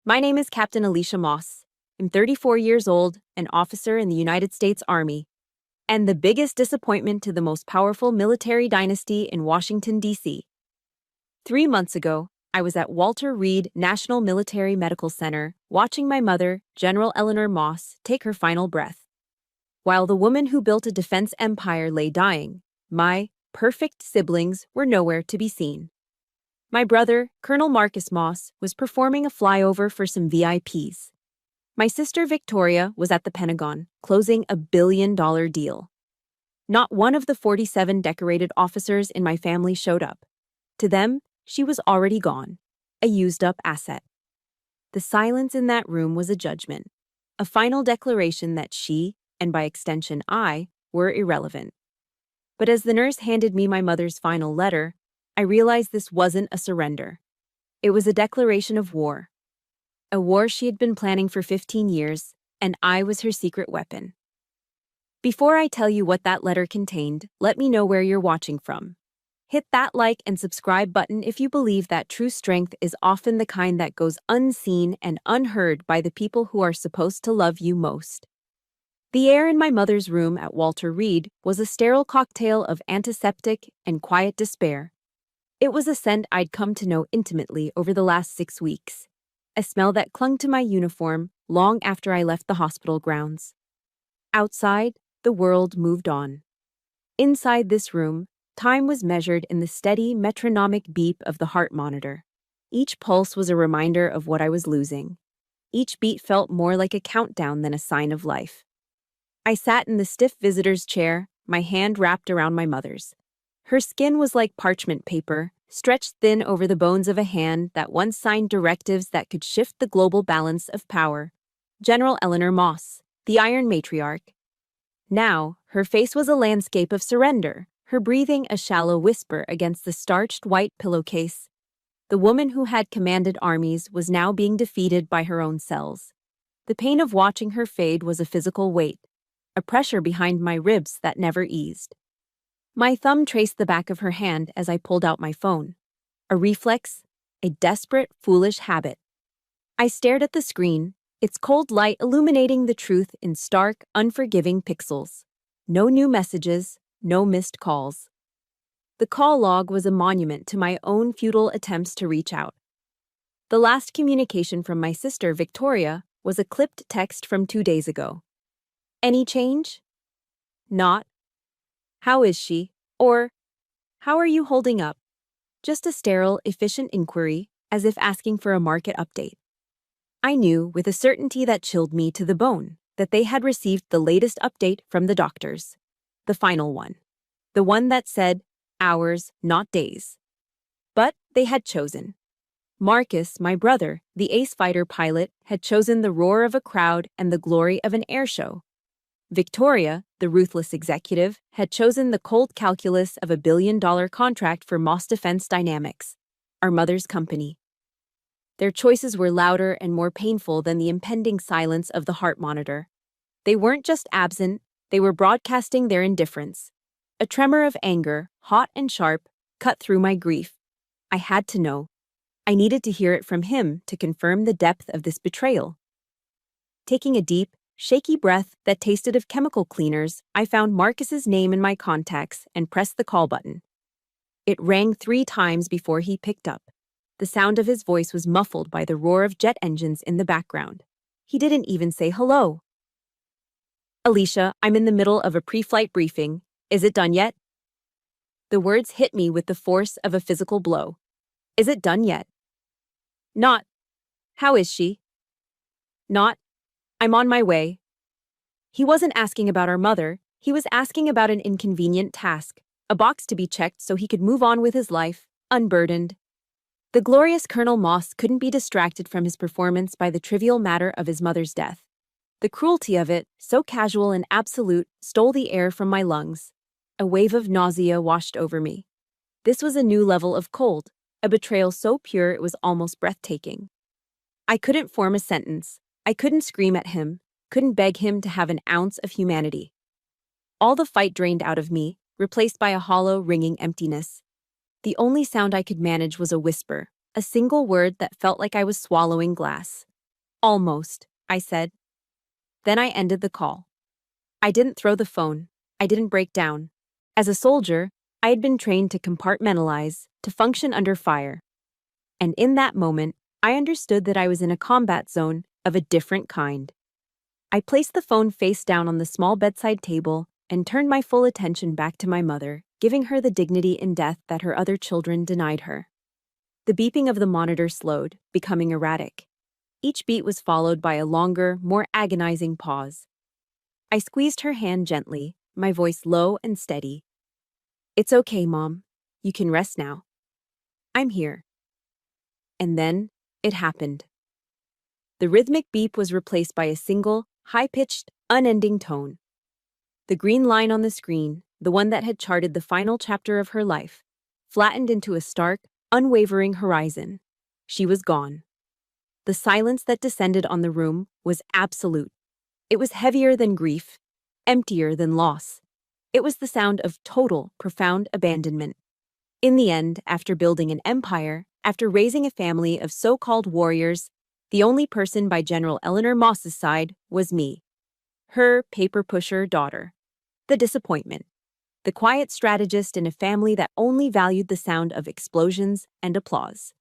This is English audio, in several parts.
My name is Captain Alicia Moss. I'm 34 years old, an officer in the United States Army, and the biggest disappointment to the most powerful military dynasty in Washington, D.C. 3 months ago, I was at Walter Reed National Military Medical Center watching my mother, General Eleanor Moss, take her final breath. While the woman who built a defense empire lay dying, my perfect siblings were nowhere to be seen. My brother, Colonel Marcus Moss, was performing a flyover for some VIPs. My sister Victoria was at the Pentagon, closing a billion-dollar deal. Not one of the 47 decorated officers in my family showed up. To them, she was already gone, a used-up asset. The silence in that room was a judgment, a final declaration that she, and by extension I, were irrelevant. But as the nurse handed me my mother's final letter, I realized this wasn't a surrender. It was a declaration of war. A war she had been planning for 15 years, and I was her secret weapon. Before I tell you what that letter contained, let me know where you're watching from. Hit that like and subscribe button if you believe that true strength is often the kind that goes unseen and unheard by the people who are supposed to love you most. The air in my mother's room at Walter Reed was a sterile cocktail of antiseptic and quiet despair. It was a scent I'd come to know intimately over the last 6 weeks, a smell that clung to my uniform long after I left the hospital grounds. Outside, the world moved on. Inside this room, time was measured in the steady metronomic beep of the heart monitor. Each pulse was a reminder of what I was losing. Each beat felt more like a countdown than a sign of life. I sat in the stiff visitor's chair, my hand wrapped around my mother's. Her skin was like parchment paper, stretched thin over the bones of a hand that once signed directives that could shift the global balance of power. General Eleanor Moss, the Iron Matriarch. Now, her face was a landscape of surrender, her breathing a shallow whisper against the starched white pillowcase. The woman who had commanded armies was now being defeated by her own cells. The pain of watching her fade was a physical weight, a pressure behind my ribs that never eased. My thumb traced the back of her hand as I pulled out my phone. A reflex, a desperate, foolish habit. I stared at the screen, its cold light illuminating the truth in stark, unforgiving pixels. No new messages, no missed calls. The call log was a monument to my own futile attempts to reach out. The last communication from my sister, Victoria, was a clipped text from 2 days ago. Any change? Not. How is she? Or, how are you holding up? Just a sterile, efficient inquiry, as if asking for a market update. I knew, with a certainty that chilled me to the bone, that they had received the latest update from the doctors. The final one. The one that said, hours, not days. But they had chosen. Marcus, my brother, the ace fighter pilot, had chosen the roar of a crowd and the glory of an air show. Victoria, the ruthless executive, had chosen the cold calculus of a billion-dollar contract for Moss Defense Dynamics, our mother's company. Their choices were louder and more painful than the impending silence of the heart monitor. They weren't just absent, they were broadcasting their indifference. A tremor of anger, hot and sharp, cut through my grief. I had to know. I needed to hear it from him to confirm the depth of this betrayal. Taking a deep, shaky breath that tasted of chemical cleaners, I found Marcus's name in my contacts and pressed the call button. It rang 3 times before he picked up. The sound of his voice was muffled by the roar of jet engines in the background. He didn't even say hello. Alicia, I'm in the middle of a pre-flight briefing. Is it done yet? The words hit me with the force of a physical blow. Is it done yet? Not. How is she? Not. I'm on my way. He wasn't asking about our mother. He was asking about an inconvenient task, a box to be checked so he could move on with his life, unburdened. The glorious Colonel Moss couldn't be distracted from his performance by the trivial matter of his mother's death. The cruelty of it, so casual and absolute, stole the air from my lungs. A wave of nausea washed over me. This was a new level of cold, a betrayal so pure it was almost breathtaking. I couldn't form a sentence. I couldn't scream at him, couldn't beg him to have an ounce of humanity. All the fight drained out of me, replaced by a hollow, ringing emptiness. The only sound I could manage was a whisper, a single word that felt like I was swallowing glass. Almost, I said. Then I ended the call. I didn't throw the phone. I didn't break down. As a soldier, I had been trained to compartmentalize, to function under fire. And in that moment, I understood that I was in a combat zone of a different kind. I placed the phone face down on the small bedside table and turned my full attention back to my mother, giving her the dignity in death that her other children denied her. The beeping of the monitor slowed, becoming erratic. Each beat was followed by a longer, more agonizing pause. I squeezed her hand gently, my voice low and steady. "It's okay, Mom. You can rest now. I'm here." And then, it happened. The rhythmic beep was replaced by a single, high-pitched, unending tone. The green line on the screen, the one that had charted the final chapter of her life, flattened into a stark, unwavering horizon. She was gone. The silence that descended on the room was absolute. It was heavier than grief, emptier than loss. It was the sound of total, profound abandonment. In the end, after building an empire, after raising a family of so-called warriors, the only person by General Eleanor Moss's side was me, her paper-pusher daughter. The disappointment. The quiet strategist in a family that only valued the sound of explosions and applause.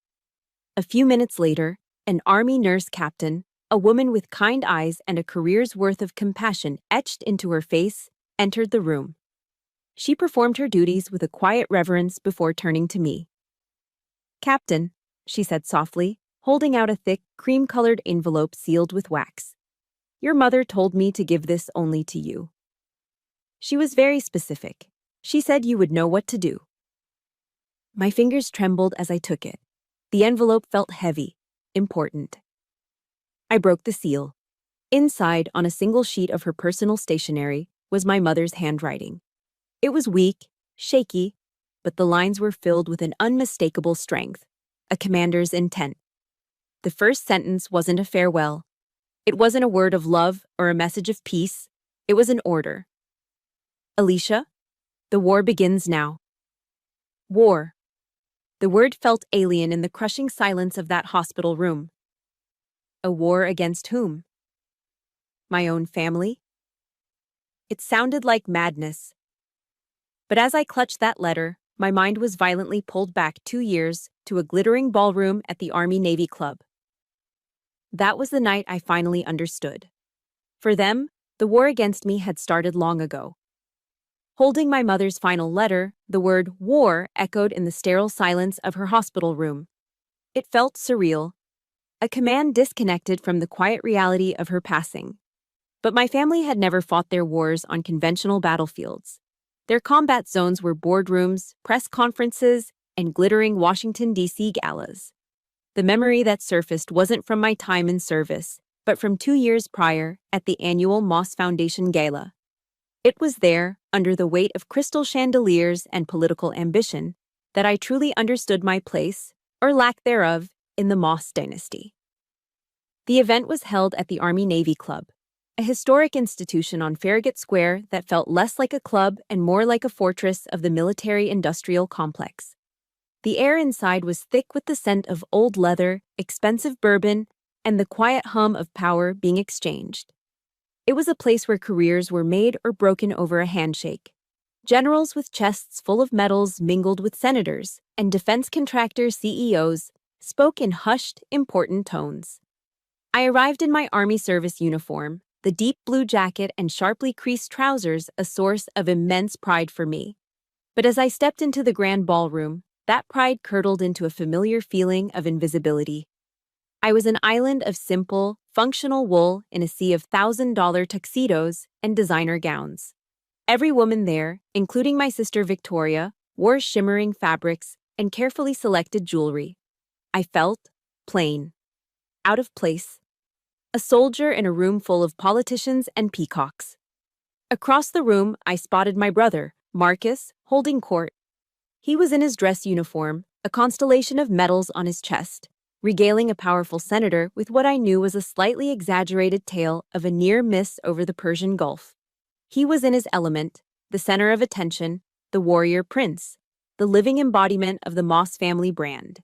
A few minutes later, an Army nurse captain, a woman with kind eyes and a career's worth of compassion etched into her face, entered the room. She performed her duties with a quiet reverence before turning to me. "Captain," she said softly, holding out a thick, cream-colored envelope sealed with wax. "Your mother told me to give this only to you." She was very specific. She said you would know what to do. My fingers trembled as I took it. The envelope felt heavy, important. I broke the seal. Inside, on a single sheet of her personal stationery, was my mother's handwriting. It was weak, shaky, but the lines were filled with an unmistakable strength, a commander's intent. The first sentence wasn't a farewell. It wasn't a word of love or a message of peace. It was an order. "Alicia, the war begins now." War. The word felt alien in the crushing silence of that hospital room. A war against whom? My own family? It sounded like madness. But as I clutched that letter, my mind was violently pulled back 2 years to a glittering ballroom at the Army-Navy Club. That was the night I finally understood. For them, the war against me had started long ago. Holding my mother's final letter, the word war echoed in the sterile silence of her hospital room. It felt surreal, a command disconnected from the quiet reality of her passing. But my family had never fought their wars on conventional battlefields. Their combat zones were boardrooms, press conferences, and glittering Washington, D.C. galas. The memory that surfaced wasn't from my time in service, but from 2 years prior at the annual Moss Foundation Gala. It was there, under the weight of crystal chandeliers and political ambition, that I truly understood my place, or lack thereof, in the Moss dynasty. The event was held at the Army-Navy Club, a historic institution on Farragut Square that felt less like a club and more like a fortress of the military-industrial complex. The air inside was thick with the scent of old leather, expensive bourbon, and the quiet hum of power being exchanged. It was a place where careers were made or broken over a handshake. Generals with chests full of medals mingled with senators, and defense contractor CEOs spoke in hushed, important tones. I arrived in my Army service uniform, the deep blue jacket and sharply creased trousers a source of immense pride for me. But as I stepped into the grand ballroom, that pride curdled into a familiar feeling of invisibility. I was an island of simple, functional wool in a sea of $1,000 tuxedos and designer gowns. Every woman there, including my sister Victoria, wore shimmering fabrics and carefully selected jewelry. I felt plain, out of place, a soldier in a room full of politicians and peacocks. Across the room, I spotted my brother, Marcus, holding court. He was in his dress uniform, a constellation of medals on his chest, regaling a powerful senator with what I knew was a slightly exaggerated tale of a near miss over the Persian Gulf. He was in his element, the center of attention, the warrior prince, the living embodiment of the Moss family brand.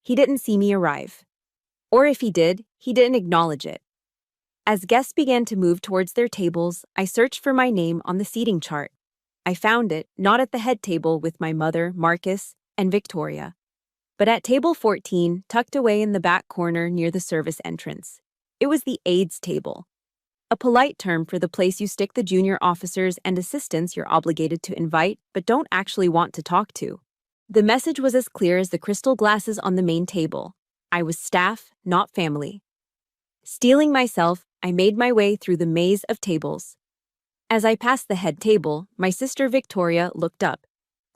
He didn't see me arrive. Or if he did, He didn't acknowledge it. As guests began to move towards their tables, I searched for my name on the seating chart. I found it, not at the head table with my mother, Marcus, and Victoria, but at table 14, tucked away in the back corner near the service entrance. It was the aides table, a polite term for the place you stick the junior officers and assistants you're obligated to invite but don't actually want to talk to. The message was as clear as the crystal glasses on the main table. I was staff, not family. Steeling myself, I made my way through the maze of tables. As I passed the head table, my sister Victoria looked up,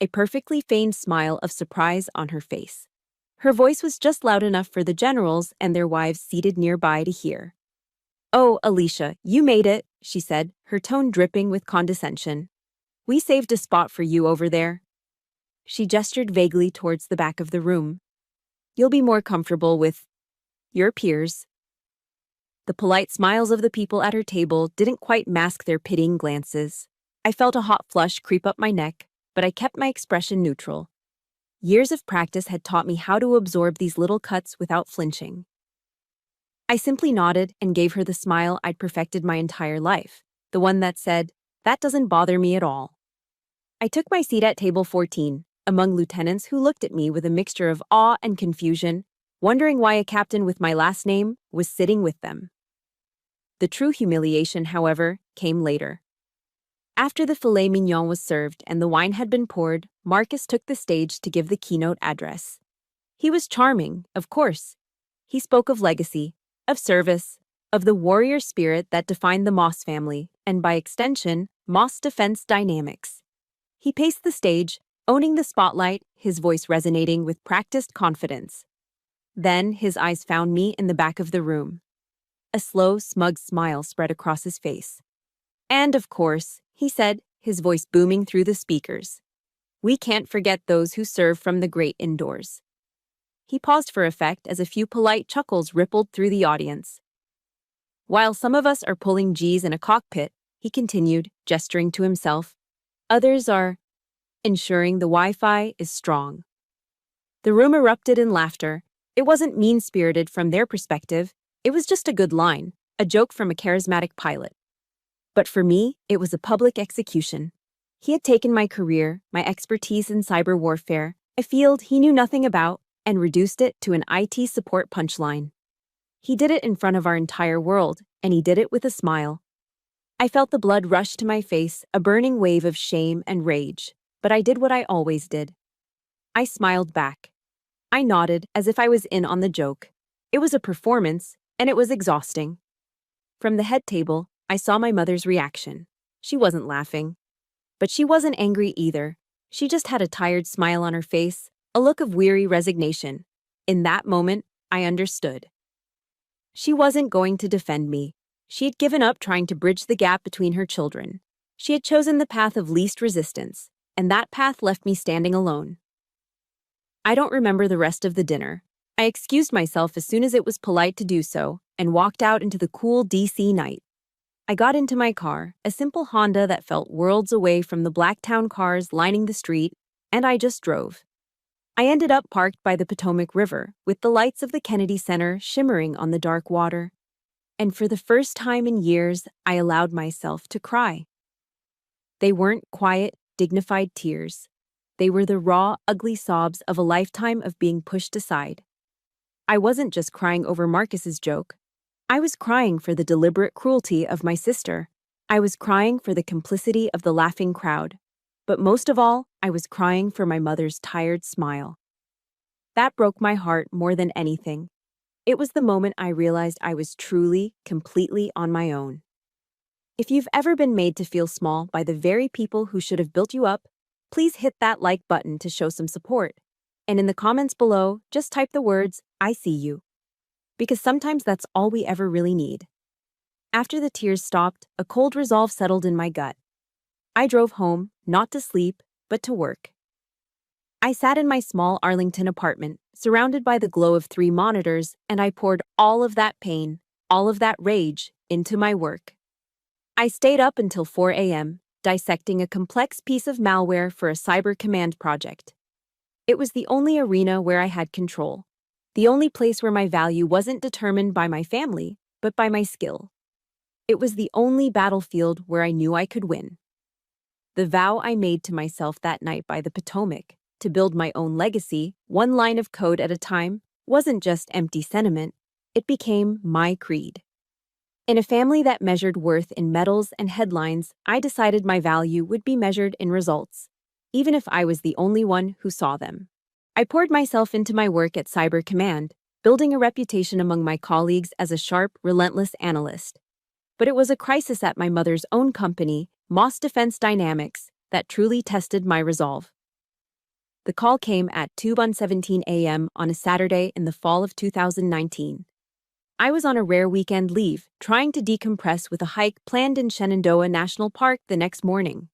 a perfectly feigned smile of surprise on her face. Her voice was just loud enough for the generals and their wives seated nearby to hear. "Oh, Alicia, you made it," she said, her tone dripping with condescension. "We saved a spot for you over there." She gestured vaguely towards the back of the room. "You'll be more comfortable with your peers." The polite smiles of the people at her table didn't quite mask their pitying glances. I felt a hot flush creep up my neck, but I kept my expression neutral. Years of practice had taught me how to absorb these little cuts without flinching. I simply nodded and gave her the smile I'd perfected my entire life, the one that said, "That doesn't bother me at all." I took my seat at table 14, among lieutenants who looked at me with a mixture of awe and confusion, wondering why a captain with my last name was sitting with them. The true humiliation, however, came later. After the filet mignon was served and the wine had been poured, Marcus took the stage to give the keynote address. He was charming, of course. He spoke of legacy, of service, of the warrior spirit that defined the Moss family, and by extension, Moss defense dynamics. He paced the stage, owning the spotlight, his voice resonating with practiced confidence. Then his eyes found me in the back of the room. A slow, smug smile spread across his face. "And of course," he said, his voice booming through the speakers, "we can't forget those who serve from the great indoors." He paused for effect as a few polite chuckles rippled through the audience. "While some of us are pulling G's in a cockpit," he continued, gesturing to himself, "others are ensuring the Wi-Fi is strong." The room erupted in laughter. It wasn't mean-spirited from their perspective. It was just a good line, a joke from a charismatic pilot. But for me, it was a public execution. He had taken my career, my expertise in cyber warfare, a field he knew nothing about, and reduced it to an IT support punchline. He did it in front of our entire world, and he did it with a smile. I felt the blood rush to my face, a burning wave of shame and rage, but I did what I always did. I smiled back. I nodded as if I was in on the joke. It was a performance, and it was exhausting. From the head table, I saw my mother's reaction. She wasn't laughing. But she wasn't angry either. She just had a tired smile on her face, a look of weary resignation. In that moment, I understood. She wasn't going to defend me. She had given up trying to bridge the gap between her children. She had chosen the path of least resistance, and that path left me standing alone. I don't remember the rest of the dinner. I excused myself as soon as it was polite to do so, and walked out into the cool DC night. I got into my car, a simple Honda that felt worlds away from the Blacktown cars lining the street, and I just drove. I ended up parked by the Potomac River, with the lights of the Kennedy Center shimmering on the dark water. And for the first time in years, I allowed myself to cry. They weren't quiet, dignified tears. They were the raw, ugly sobs of a lifetime of being pushed aside. I wasn't just crying over Marcus's joke. I was crying for the deliberate cruelty of my sister. I was crying for the complicity of the laughing crowd. But most of all, I was crying for my mother's tired smile. That broke my heart more than anything. It was the moment I realized I was truly, completely on my own. If you've ever been made to feel small by the very people who should have built you up, please hit that like button to show some support. And in the comments below, just type the words, "I see you." Because sometimes that's all we ever really need. After the tears stopped, a cold resolve settled in my gut. I drove home, not to sleep, but to work. I sat in my small Arlington apartment, surrounded by the glow of 3 monitors, and I poured all of that pain, all of that rage, into my work. I stayed up until 4 a.m., dissecting a complex piece of malware for a cyber command project. It was the only arena where I had control. The only place where my value wasn't determined by my family, but by my skill. It was the only battlefield where I knew I could win. The vow I made to myself that night by the Potomac, to build my own legacy, one line of code at a time, wasn't just empty sentiment, it became my creed. In a family that measured worth in medals and headlines, I decided my value would be measured in results, even if I was the only one who saw them. I poured myself into my work at Cyber Command, building a reputation among my colleagues as a sharp, relentless analyst. But it was a crisis at my mother's own company, Moss Defense Dynamics, that truly tested my resolve. The call came at 2:17 a.m. on a Saturday in the fall of 2019. I was on a rare weekend leave, trying to decompress with a hike planned in Shenandoah National Park the next morning.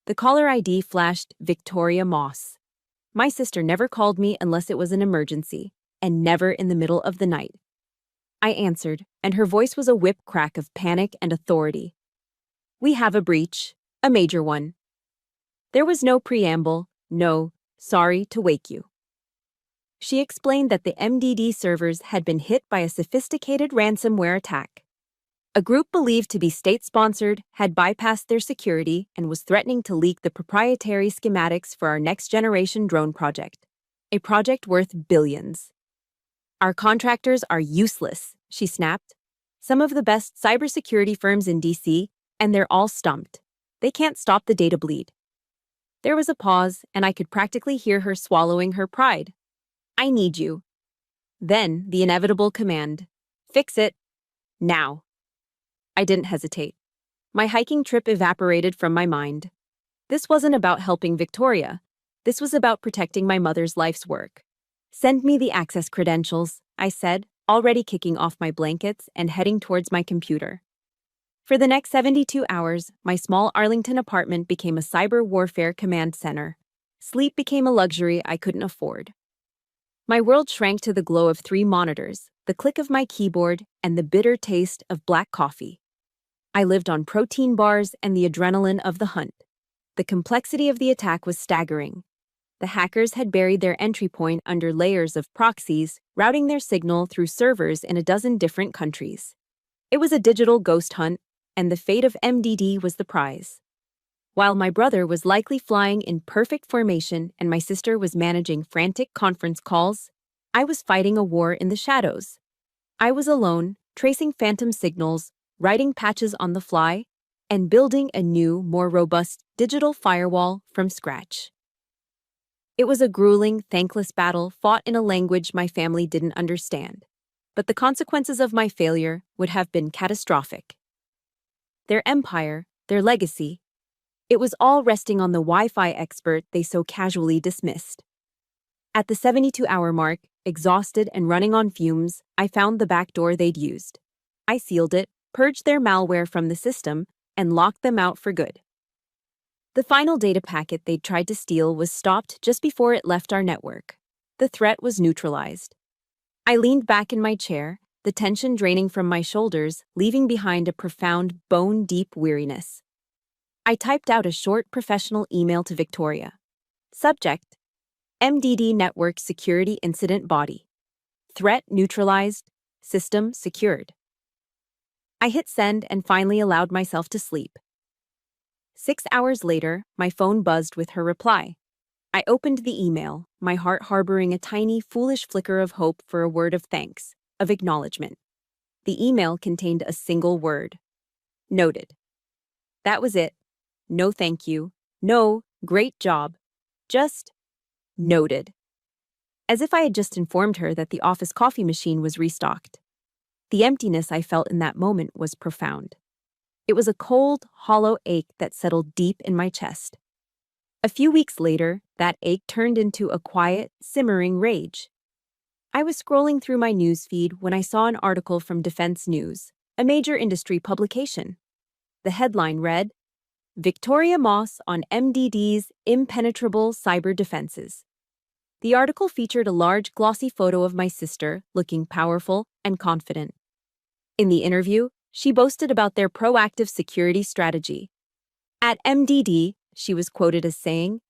The caller ID flashed Victoria Moss. My sister never called me unless it was an emergency, and never in the middle of the night. I answered, and her voice was a whip crack of panic and authority. "We have a breach, a major one." There was no preamble, no, "sorry to wake you." She explained that the MDD servers had been hit by a sophisticated ransomware attack. A group believed to be state-sponsored had bypassed their security and was threatening to leak the proprietary schematics for our next-generation drone project, a project worth billions. "Our contractors are useless," she snapped. "Some of the best cybersecurity firms in DC, and they're all stumped. They can't stop the data bleed." There was a pause, and I could practically hear her swallowing her pride. "I need you." Then the inevitable command, "Fix it. Now." I didn't hesitate. My hiking trip evaporated from my mind. This wasn't about helping Victoria. This was about protecting my mother's life's work. "Send me the access credentials," I said, already kicking off my blankets and heading towards my computer. For the next 72 hours, my small Arlington apartment became a cyber warfare command center. Sleep became a luxury I couldn't afford. My world shrank to the glow of 3 monitors, the click of my keyboard, and the bitter taste of black coffee. I lived on protein bars and the adrenaline of the hunt. The complexity of the attack was staggering. The hackers had buried their entry point under layers of proxies, routing their signal through servers in a dozen different countries. It was a digital ghost hunt, and the fate of MDD was the prize. While my brother was likely flying in perfect formation and my sister was managing frantic conference calls, I was fighting a war in the shadows. I was alone, tracing phantom signals, writing patches on the fly, and building a new, more robust digital firewall from scratch. It was a grueling, thankless battle fought in a language my family didn't understand, but the consequences of my failure would have been catastrophic. Their empire, their legacy, it was all resting on the Wi-Fi expert they so casually dismissed. At the 72-hour mark, exhausted and running on fumes, I found the back door they'd used. I sealed it, purged their malware from the system, and locked them out for good. The final data packet they'd tried to steal was stopped just before it left our network. The threat was neutralized. I leaned back in my chair, the tension draining from my shoulders, leaving behind a profound, bone-deep weariness. I typed out a short professional email to Victoria. Subject: MDD Network Security Incident Body. Threat neutralized. System secured. I hit send and finally allowed myself to sleep. 6 hours later, my phone buzzed with her reply. I opened the email, my heart harboring a tiny, foolish flicker of hope for a word of thanks, of acknowledgement. The email contained a single word. Noted. That was it. No thank you. No, great job. Just noted. As if I had just informed her that the office coffee machine was restocked. The emptiness I felt in that moment was profound. It was a cold, hollow ache that settled deep in my chest. A few weeks later, that ache turned into a quiet, simmering rage. I was scrolling through my newsfeed when I saw an article from Defense News, a major industry publication. The headline read, "Victoria Moss on MDD's Impenetrable Cyber Defenses." The article featured a large, glossy photo of my sister, looking powerful and confident. In the interview, she boasted about their proactive security strategy. At MDD, she was quoted as saying,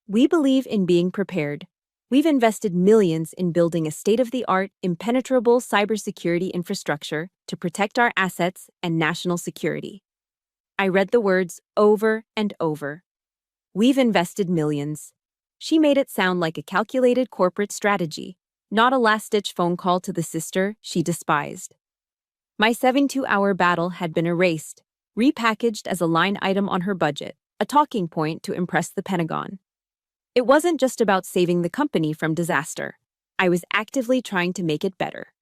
"We believe in being prepared. We've invested millions in building a state-of-the-art, impenetrable cybersecurity infrastructure to protect our assets and national security. I read the words over and over. We've invested millions. She made it sound like a calculated corporate strategy, not a last-ditch phone call to the sister she despised. My 72-hour battle had been erased, repackaged as a line item on her budget, a talking point to impress the Pentagon. It wasn't just about saving the company from disaster. I was actively trying to make it better.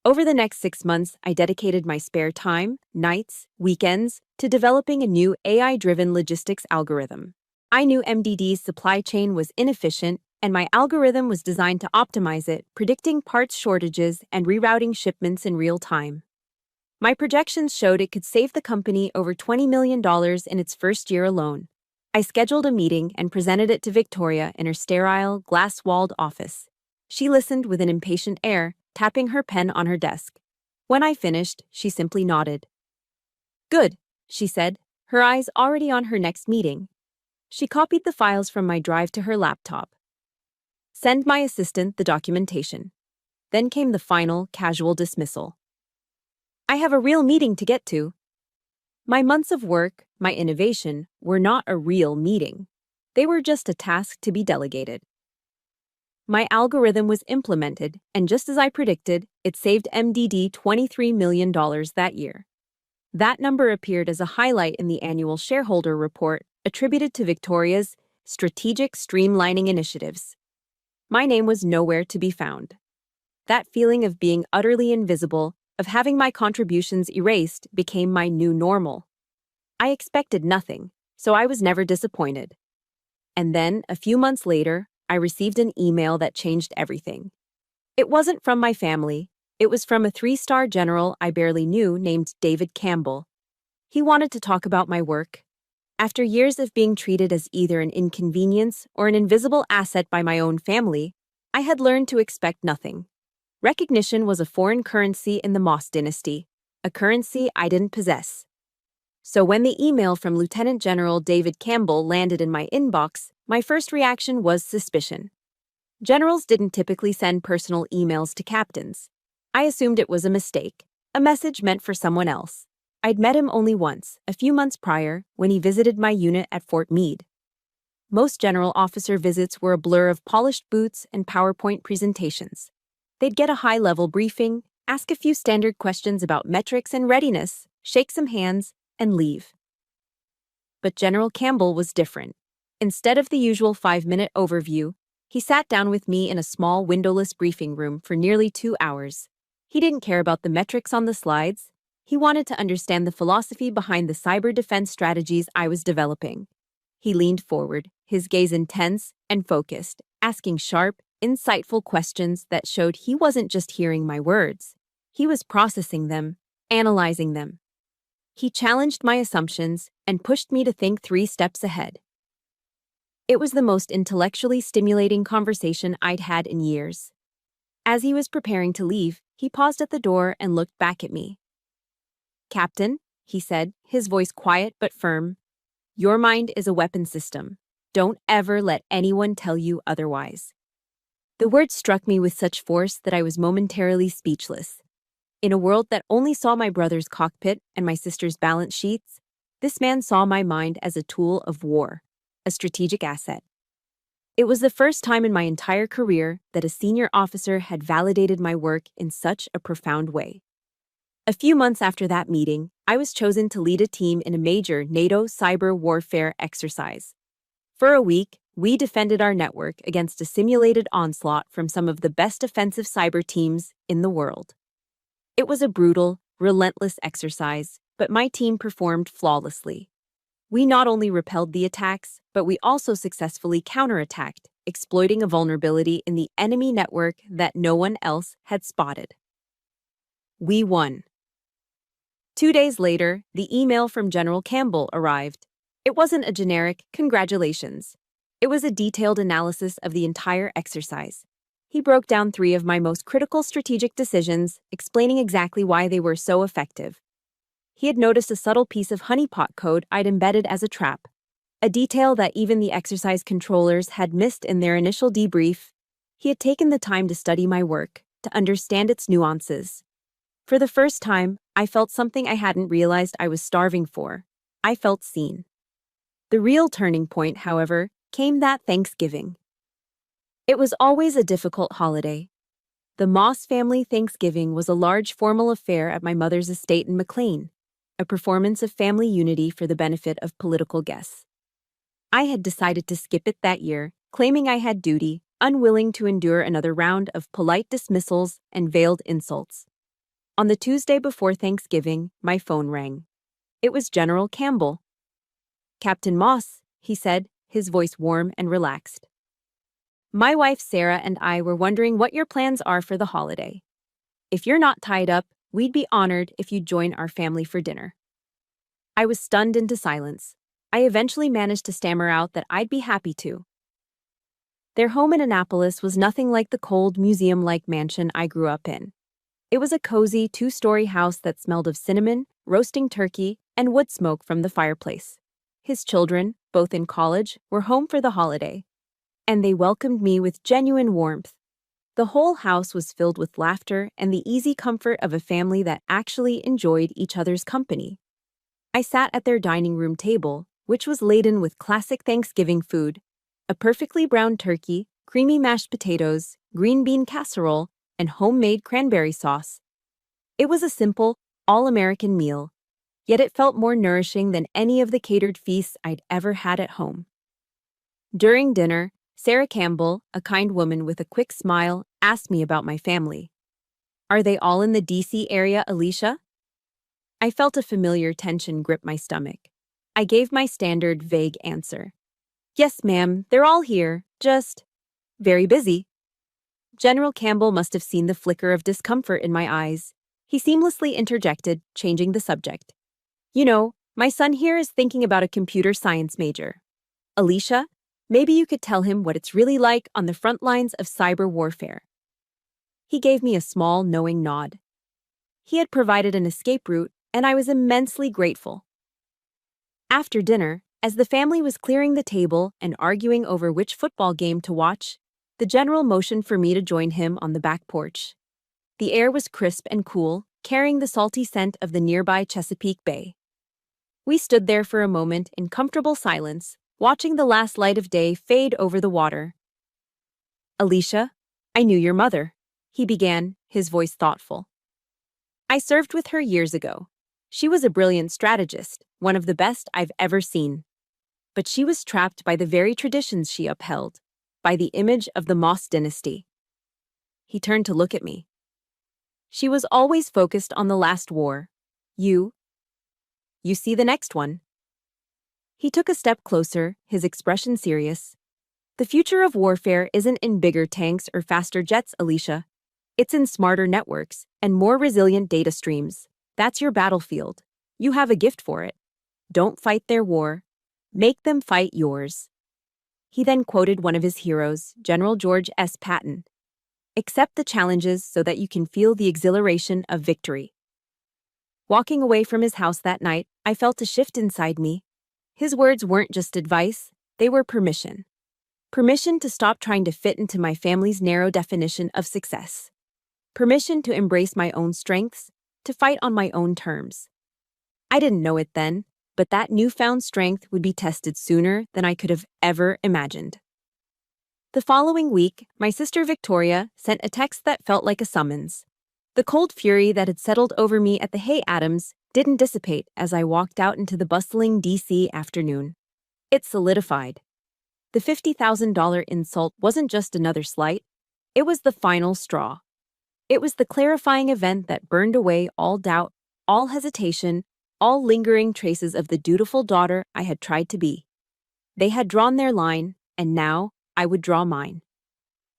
Over the next 6 months, I dedicated my spare time, nights, weekends, to developing a new AI-driven logistics algorithm. I knew MDD's supply chain was inefficient, and my algorithm was designed to optimize it, predicting parts shortages and rerouting shipments in real time. My projections showed it could save the company over $20 million in its first year alone. I scheduled a meeting and presented it to Victoria in her sterile, glass-walled office. She listened with an impatient air, tapping her pen on her desk. When I finished, she simply nodded. "Good," she said, her eyes already on her next meeting. She copied the files from my drive to her laptop. "Send my assistant the documentation." Then came the final, casual dismissal. "I have a real meeting to get to." My months of work, my innovation, were not a real meeting. They were just a task to be delegated. My algorithm was implemented, and just as I predicted, it saved MDD $23 million that year. That number appeared as a highlight in the annual shareholder report attributed to Victoria's strategic streamlining initiatives. My name was nowhere to be found. That feeling of being utterly invisible, of having my contributions erased, became my new normal. I expected nothing, so I was never disappointed. And then, a few months later, I received an email that changed everything. It wasn't from my family. It was from a 3-star general I barely knew named David Campbell. He wanted to talk about my work. After years of being treated as either an inconvenience or an invisible asset by my own family, I had learned to expect nothing. Recognition was a foreign currency in the Moss dynasty, a currency I didn't possess. So when the email from Lieutenant General David Campbell landed in my inbox, my first reaction was suspicion. Generals didn't typically send personal emails to captains. I assumed it was a mistake, a message meant for someone else. I'd met him only once, a few months prior, when he visited my unit at Fort Meade. Most general officer visits were a blur of polished boots and PowerPoint presentations. They'd get a high-level briefing, ask a few standard questions about metrics and readiness, shake some hands, and leave. But General Campbell was different. Instead of the usual 5-minute overview, he sat down with me in a small windowless briefing room for nearly 2 hours. He didn't care about the metrics on the slides. He wanted to understand the philosophy behind the cyber defense strategies I was developing. He leaned forward, his gaze intense and focused, asking sharp, insightful questions that showed he wasn't just hearing my words. He was processing them, analyzing them. He challenged my assumptions and pushed me to think 3 steps ahead. It was the most intellectually stimulating conversation I'd had in years. As he was preparing to leave, he paused at the door and looked back at me. "Captain," he said, his voice quiet but firm, "your mind is a weapon system. Don't ever let anyone tell you otherwise." The words struck me with such force that I was momentarily speechless. In a world that only saw my brother's cockpit and my sister's balance sheets, this man saw my mind as a tool of war, a strategic asset. It was the first time in my entire career that a senior officer had validated my work in such a profound way. A few months after that meeting, I was chosen to lead a team in a major NATO cyber warfare exercise. For a week, we defended our network against a simulated onslaught from some of the best offensive cyber teams in the world. It was a brutal, relentless exercise, but my team performed flawlessly. We not only repelled the attacks, but we also successfully counterattacked, exploiting a vulnerability in the enemy network that no one else had spotted. We won. 2 days later, the email from General Campbell arrived. It wasn't a generic "congratulations." It was a detailed analysis of the entire exercise. He broke down 3 of my most critical strategic decisions, explaining exactly why they were so effective. He had noticed a subtle piece of honeypot code I'd embedded as a trap, a detail that even the exercise controllers had missed in their initial debrief. He had taken the time to study my work, to understand its nuances. For the first time, I felt something I hadn't realized I was starving for. I felt seen. The real turning point, however, came that Thanksgiving. It was always a difficult holiday. The Moss family Thanksgiving was a large formal affair at my mother's estate in McLean, a performance of family unity for the benefit of political guests. I had decided to skip it that year, claiming I had duty, unwilling to endure another round of polite dismissals and veiled insults. On the Tuesday before Thanksgiving, my phone rang. It was General Campbell. "Captain Moss," he said, his voice warm and relaxed. "My wife Sarah and I were wondering what your plans are for the holiday. If you're not tied up, we'd be honored if you'd join our family for dinner." I was stunned into silence. I eventually managed to stammer out that I'd be happy to. Their home in Annapolis was nothing like the cold, museum-like mansion I grew up in. It was a cozy, two-story house that smelled of cinnamon, roasting turkey, and wood smoke from the fireplace. His children, both in college, were home for the holiday, and they welcomed me with genuine warmth. The whole house was filled with laughter and the easy comfort of a family that actually enjoyed each other's company. I sat at their dining room table, which was laden with classic Thanksgiving food: a perfectly browned turkey, creamy mashed potatoes, green bean casserole, and homemade cranberry sauce. It was a simple, all-American meal, yet it felt more nourishing than any of the catered feasts I'd ever had at home. During dinner, Sarah Campbell, a kind woman with a quick smile, asked me about my family. "Are they all in the DC area, Alicia?" I felt a familiar tension grip my stomach. I gave my standard, vague answer. "Yes, ma'am, they're all here, just very busy." General Campbell must have seen the flicker of discomfort in my eyes. He seamlessly interjected, changing the subject. "You know, my son here is thinking about a computer science major. Alicia, maybe you could tell him what it's really like on the front lines of cyber warfare." He gave me a small, knowing nod. He had provided an escape route, and I was immensely grateful. After dinner, as the family was clearing the table and arguing over which football game to watch, the general motioned for me to join him on the back porch. The air was crisp and cool, carrying the salty scent of the nearby Chesapeake Bay. We stood there for a moment in comfortable silence, watching the last light of day fade over the water. "Alicia, I knew your mother," he began, his voice thoughtful. "I served with her years ago. She was a brilliant strategist, one of the best I've ever seen. But she was trapped by the very traditions she upheld, by the image of the Moss dynasty." He turned to look at me. "She was always focused on the last war. You see the next one." He took a step closer, his expression serious. "The future of warfare isn't in bigger tanks or faster jets, Alicia. It's in smarter networks and more resilient data streams. That's your battlefield. You have a gift for it. Don't fight their war. Make them fight yours." He then quoted one of his heroes, General George S. Patton. "Accept the challenges so that you can feel the exhilaration of victory." Walking away from his house that night, I felt a shift inside me. His words weren't just advice, they were permission. Permission to stop trying to fit into my family's narrow definition of success. Permission to embrace my own strengths, to fight on my own terms. I didn't know it then, but that newfound strength would be tested sooner than I could have ever imagined. The following week, my sister Victoria sent a text that felt like a summons. The cold fury that had settled over me at the Hay Adams didn't dissipate as I walked out into the bustling DC afternoon. It solidified. The $50,000 insult wasn't just another slight, it was the final straw. It was the clarifying event that burned away all doubt, all hesitation, all lingering traces of the dutiful daughter I had tried to be. They had drawn their line, and now I would draw mine.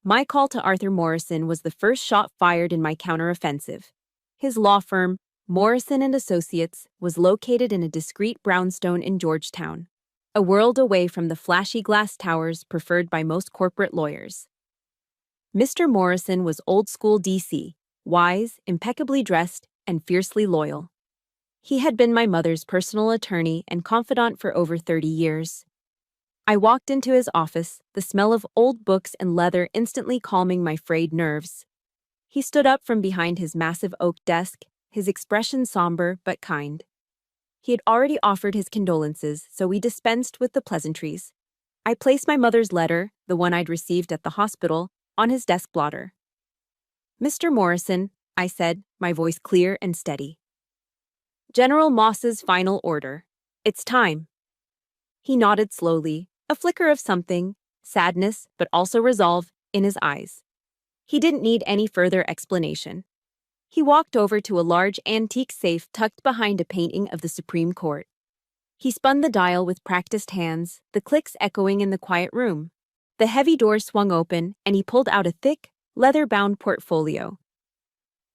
My call to Arthur Morrison was the first shot fired in my counteroffensive. His law firm, Morrison and Associates, was located in a discreet brownstone in Georgetown, a world away from the flashy glass towers preferred by most corporate lawyers. Mr. Morrison was old-school DC, wise, impeccably dressed, and fiercely loyal. He had been my mother's personal attorney and confidant for over 30 years. I walked into his office, the smell of old books and leather instantly calming my frayed nerves. He stood up from behind his massive oak desk, his expression somber but kind. He had already offered his condolences, so we dispensed with the pleasantries. I placed my mother's letter, the one I'd received at the hospital, on his desk blotter. "Mr. Morrison," I said, my voice clear and steady. "General Moss's final order. It's time." He nodded slowly, a flicker of something, sadness but also resolve, in his eyes. He didn't need any further explanation. He walked over to a large antique safe tucked behind a painting of the Supreme Court. He spun the dial with practiced hands, the clicks echoing in the quiet room. The heavy door swung open, and he pulled out a thick, leather-bound portfolio.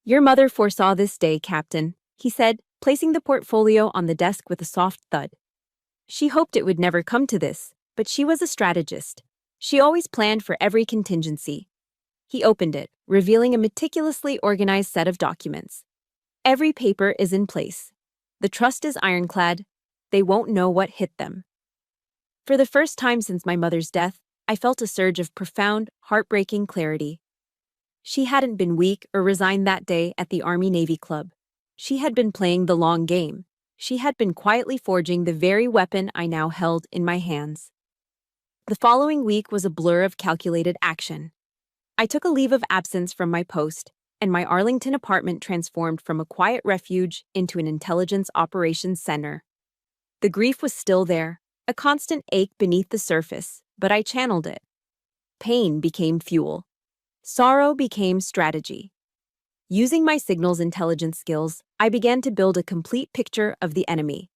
"Your mother foresaw this day, Captain," he said, placing the portfolio on the desk with a soft thud. "She hoped it would never come to this, but she was a strategist. She always planned for every contingency." He opened it, revealing a meticulously organized set of documents. "Every paper is in place. The trust is ironclad. They won't know what hit them." For the first time since my mother's death, I felt a surge of profound, heartbreaking clarity. She hadn't been weak or resigned that day at the Army-Navy Club. She had been playing the long game. She had been quietly forging the very weapon I now held in my hands. The following week was a blur of calculated action. I took a leave of absence from my post, and my Arlington apartment transformed from a quiet refuge into an intelligence operations center. The grief was still there, a constant ache beneath the surface, but I channeled it. Pain became fuel. Sorrow became strategy. Using my signals intelligence skills, I began to build a complete picture of the enemy.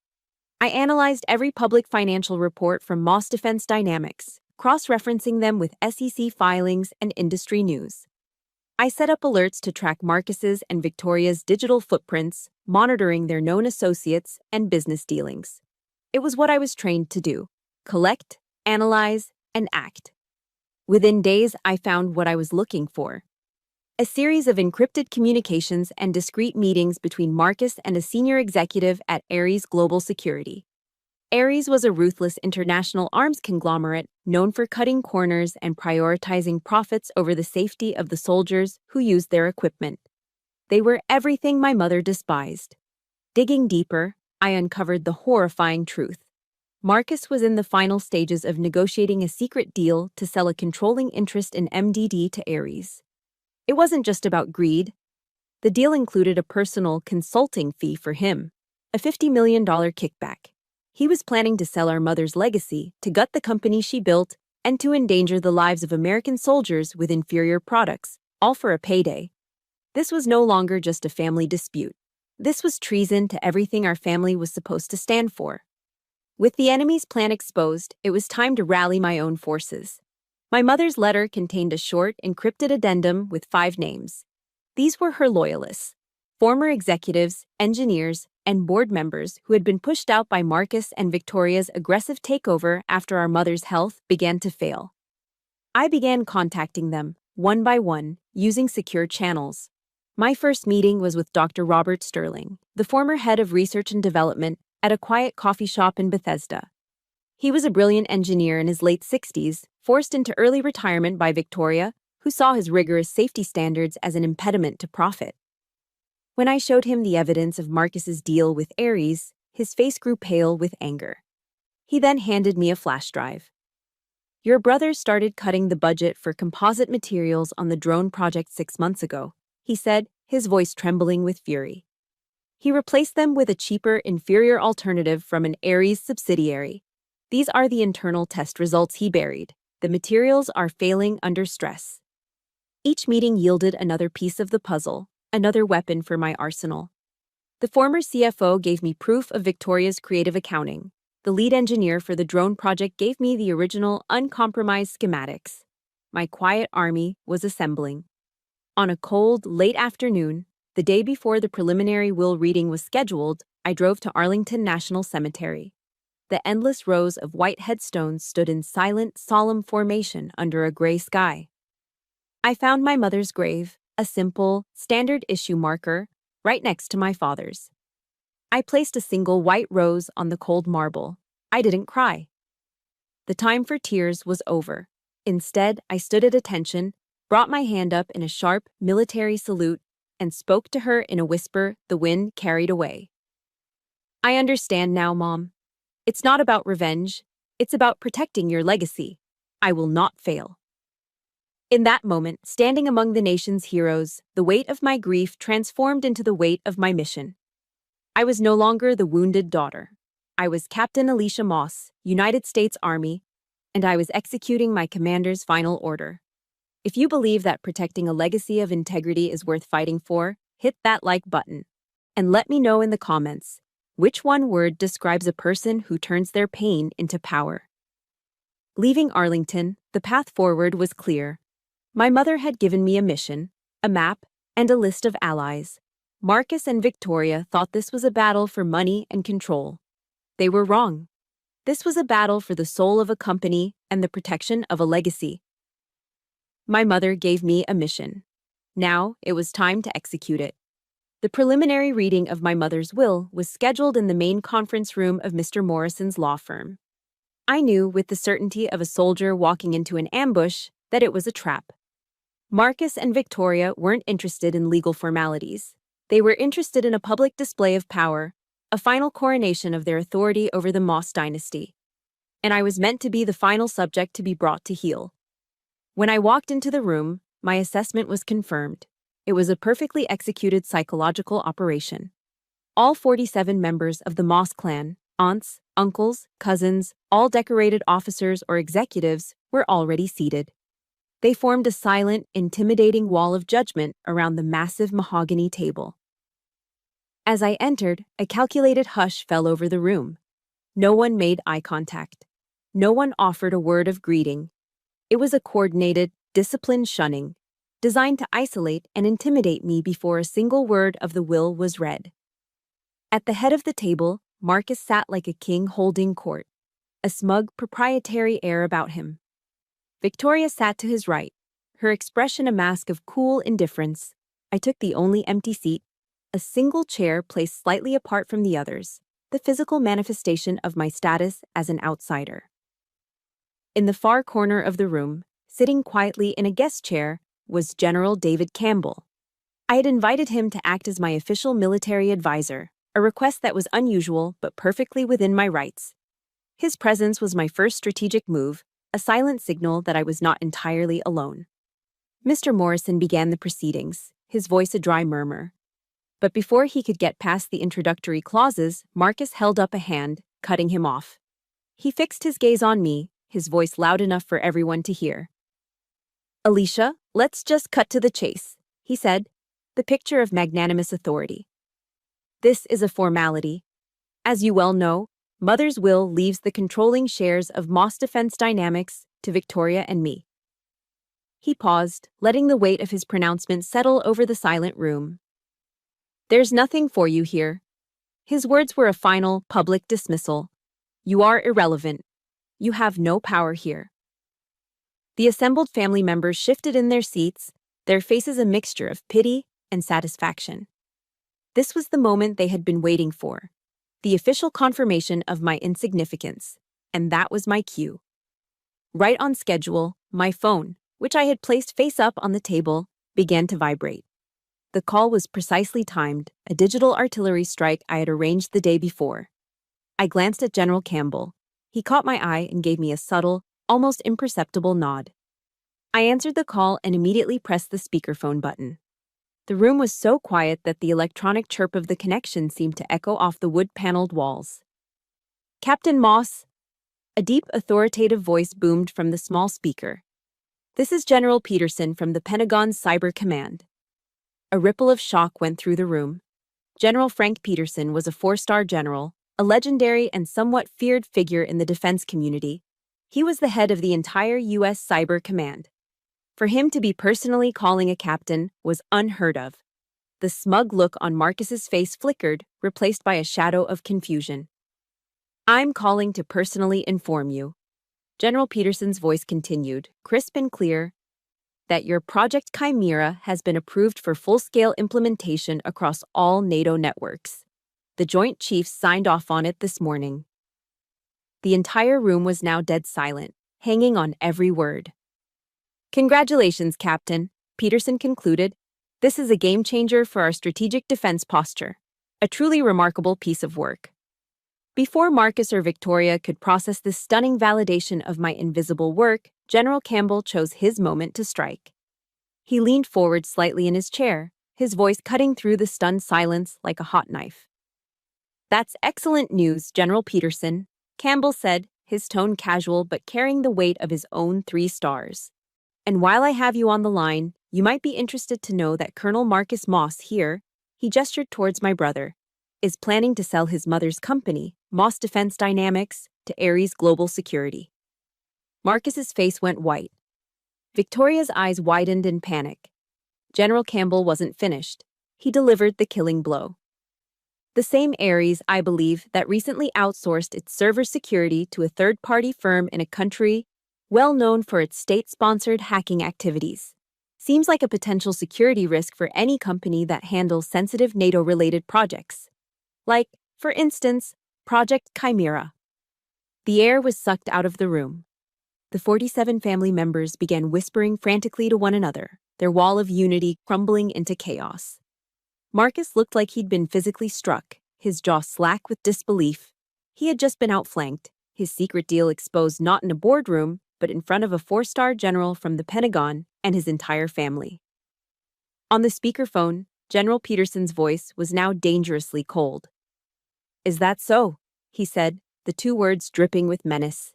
I analyzed every public financial report from Moss Defense Dynamics, cross-referencing them with SEC filings and industry news. I set up alerts to track Marcus's and Victoria's digital footprints, monitoring their known associates and business dealings. It was what I was trained to do: collect, analyze, and act. Within days, I found what I was looking for: a series of encrypted communications and discreet meetings between Marcus and a senior executive at Ares Global Security. Ares was a ruthless international arms conglomerate known for cutting corners and prioritizing profits over the safety of the soldiers who used their equipment. They were everything my mother despised. Digging deeper, I uncovered the horrifying truth. Marcus was in the final stages of negotiating a secret deal to sell a controlling interest in MDD to Ares. It wasn't just about greed. The deal included a personal consulting fee for him, a $50 million kickback. He was planning to sell our mother's legacy, to gut the company she built, and to endanger the lives of American soldiers with inferior products, all for a payday. This was no longer just a family dispute. This was treason to everything our family was supposed to stand for. With the enemy's plan exposed, it was time to rally my own forces. My mother's letter contained a short, encrypted addendum with 5 names. These were her loyalists: former executives, engineers, and board members who had been pushed out by Marcus and Victoria's aggressive takeover after our mother's health began to fail. I began contacting them, one by one, using secure channels. My first meeting was with Dr. Robert Sterling, the former head of research and development, at a quiet coffee shop in Bethesda. He was a brilliant engineer in his late 60s, forced into early retirement by Victoria, who saw his rigorous safety standards as an impediment to profit. When I showed him the evidence of Marcus's deal with Ares, his face grew pale with anger. He then handed me a flash drive. "Your brother started cutting the budget for composite materials on the drone project 6 months ago," he said, his voice trembling with fury. "He replaced them with a cheaper, inferior alternative from an Ares subsidiary. These are the internal test results he buried. The materials are failing under stress." Each meeting yielded another piece of the puzzle, another weapon for my arsenal. The former CFO gave me proof of Victoria's creative accounting. The lead engineer for the drone project gave me the original, uncompromised schematics. My quiet army was assembling. On a cold, late afternoon, the day before the preliminary will reading was scheduled, I drove to Arlington National Cemetery. The endless rows of white headstones stood in silent, solemn formation under a gray sky. I found my mother's grave, a simple, standard-issue marker, right next to my father's. I placed a single white rose on the cold marble. I didn't cry. The time for tears was over. Instead, I stood at attention, brought my hand up in a sharp military salute, and spoke to her in a whisper the wind carried away. I understand now, Mom. It's not about revenge. It's about protecting your legacy. I will not fail. In that moment, standing among the nation's heroes, the weight of my grief transformed into the weight of my mission. I was no longer the wounded daughter. I was Captain Alicia Moss, United States Army, and I was executing my commander's final order. If you believe that protecting a legacy of integrity is worth fighting for, hit that like button. And let me know in the comments, which one word describes a person who turns their pain into power? Leaving Arlington, the path forward was clear. My mother had given me a mission, a map, and a list of allies. Marcus and Victoria thought this was a battle for money and control. They were wrong. This was a battle for the soul of a company and the protection of a legacy. My mother gave me a mission. Now it was time to execute it. The preliminary reading of my mother's will was scheduled in the main conference room of Mr. Morrison's law firm. I knew, with the certainty of a soldier walking into an ambush, that it was a trap. Marcus and Victoria weren't interested in legal formalities. They were interested in a public display of power, a final coronation of their authority over the Moss dynasty. And I was meant to be the final subject to be brought to heel. When I walked into the room, my assessment was confirmed. It was a perfectly executed psychological operation. All 47 members of the Moss clan, aunts, uncles, cousins, all decorated officers or executives, were already seated. They formed a silent, intimidating wall of judgment around the massive mahogany table. As I entered, a calculated hush fell over the room. No one made eye contact. No one offered a word of greeting. It was a coordinated, disciplined shunning, designed to isolate and intimidate me before a single word of the will was read. At the head of the table, Marcus sat like a king holding court, a smug, proprietary air about him. Victoria sat to his right, her expression a mask of cool indifference. I took the only empty seat, a single chair placed slightly apart from the others, the physical manifestation of my status as an outsider. In the far corner of the room, sitting quietly in a guest chair, was General David Campbell. I had invited him to act as my official military advisor, a request that was unusual but perfectly within my rights. His presence was my first strategic move, a silent signal that I was not entirely alone. Mr. Morrison began the proceedings, his voice a dry murmur. But before he could get past the introductory clauses, Marcus held up a hand, cutting him off. He fixed his gaze on me, his voice loud enough for everyone to hear. "Alicia, let's just cut to the chase," he said, the picture of magnanimous authority. "This is a formality. As you well know, Mother's will leaves the controlling shares of Moss Defense Dynamics to Victoria and me." He paused, letting the weight of his pronouncement settle over the silent room. "There's nothing for you here." His words were a final, public dismissal. "You are irrelevant. You have no power here." The assembled family members shifted in their seats, their faces a mixture of pity and satisfaction. This was the moment they had been waiting for, the official confirmation of my insignificance, and that was my cue. Right on schedule, my phone, which I had placed face up on the table, began to vibrate. The call was precisely timed, a digital artillery strike I had arranged the day before. I glanced at General Campbell. He caught my eye and gave me a subtle, almost imperceptible nod. I answered the call and immediately pressed the speakerphone button. The room was so quiet that the electronic chirp of the connection seemed to echo off the wood-paneled walls. "Captain Moss," a deep, authoritative voice boomed from the small speaker. "This is General Peterson from the Pentagon's Cyber Command." A ripple of shock went through the room. General Frank Peterson was a 4-star general, a legendary and somewhat feared figure in the defense community. He was the head of the entire U.S. Cyber Command. For him to be personally calling a captain was unheard of. The smug look on Marcus's face flickered, replaced by a shadow of confusion. "I'm calling to personally inform you," General Peterson's voice continued, crisp and clear, "that your Project Chimera has been approved for full-scale implementation across all NATO networks. The Joint Chiefs signed off on it this morning." The entire room was now dead silent, hanging on every word. "Congratulations, Captain," Peterson concluded. "This is a game changer for our strategic defense posture. A truly remarkable piece of work." Before Marcus or Victoria could process this stunning validation of my invisible work, General Campbell chose his moment to strike. He leaned forward slightly in his chair, his voice cutting through the stunned silence like a hot knife. "That's excellent news, General Peterson," Campbell said, his tone casual but carrying the weight of his own 3 stars. "And while I have you on the line, you might be interested to know that Colonel Marcus Moss here," he gestured towards my brother, "is planning to sell his mother's company, Moss Defense Dynamics, to Ares Global Security." Marcus's face went white. Victoria's eyes widened in panic. General Campbell wasn't finished. He delivered the killing blow. "The same Ares, I believe, that recently outsourced its server security to a third-party firm in a country well known for its state-sponsored hacking activities. Seems like a potential security risk for any company that handles sensitive NATO-related projects. Like, for instance, Project Chimera." The air was sucked out of the room. The 47 family members began whispering frantically to one another, their wall of unity crumbling into chaos. Marcus looked like he'd been physically struck, his jaw slack with disbelief. He had just been outflanked, his secret deal exposed not in a boardroom, but in front of a 4-star general from the Pentagon and his entire family. On the speakerphone, General Peterson's voice was now dangerously cold. "Is that so?" he said, the 2 words dripping with menace.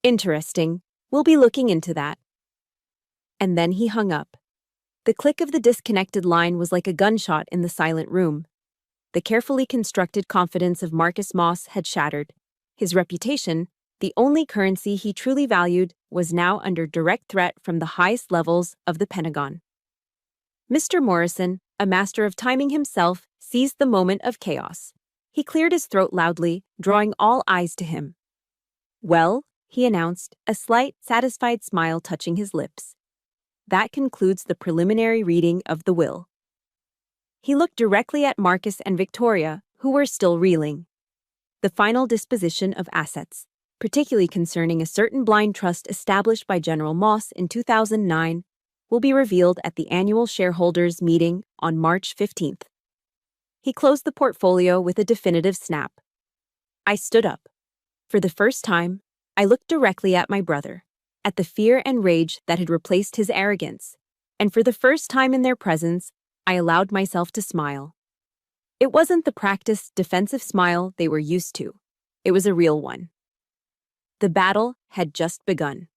"Interesting. We'll be looking into that." And then he hung up. The click of the disconnected line was like a gunshot in the silent room. The carefully constructed confidence of Marcus Moss had shattered. His reputation, the only currency he truly valued, was now under direct threat from the highest levels of the Pentagon. Mr. Morrison, a master of timing himself, seized the moment of chaos. He cleared his throat loudly, drawing all eyes to him. "Well," he announced, a slight, satisfied smile touching his lips. "That concludes the preliminary reading of the will." He looked directly at Marcus and Victoria, who were still reeling. "The final disposition of assets, particularly concerning a certain blind trust established by General Moss in 2009, will be revealed at the annual shareholders' meeting on March 15th. He closed the portfolio with a definitive snap. I stood up. For the first time, I looked directly at my brother, at the fear and rage that had replaced his arrogance, and for the first time in their presence, I allowed myself to smile. It wasn't the practiced defensive smile they were used to. It was a real one. The battle had just begun.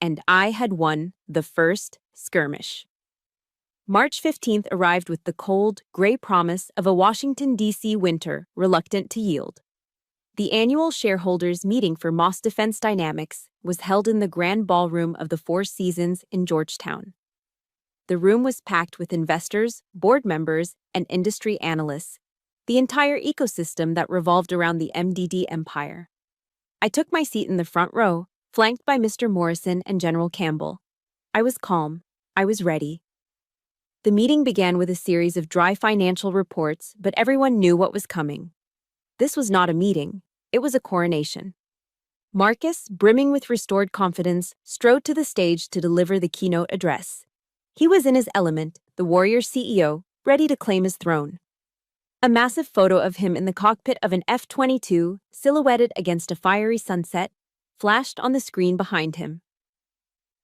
And I had won the first skirmish. March 15th arrived with the cold, gray promise of a Washington, D.C. winter reluctant to yield. The annual shareholders' meeting for Moss Defense Dynamics was held in the Grand Ballroom of the Four Seasons in Georgetown. The room was packed with investors, board members, and industry analysts, the entire ecosystem that revolved around the MDD empire. I took my seat in the front row, flanked by Mr. Morrison and General Campbell. I was calm. I was ready. The meeting began with a series of dry financial reports, but everyone knew what was coming. This was not a meeting. It was a coronation. Marcus, brimming with restored confidence, strode to the stage to deliver the keynote address. He was in his element, the warrior CEO, ready to claim his throne. A massive photo of him in the cockpit of an F-22, silhouetted against a fiery sunset, flashed on the screen behind him.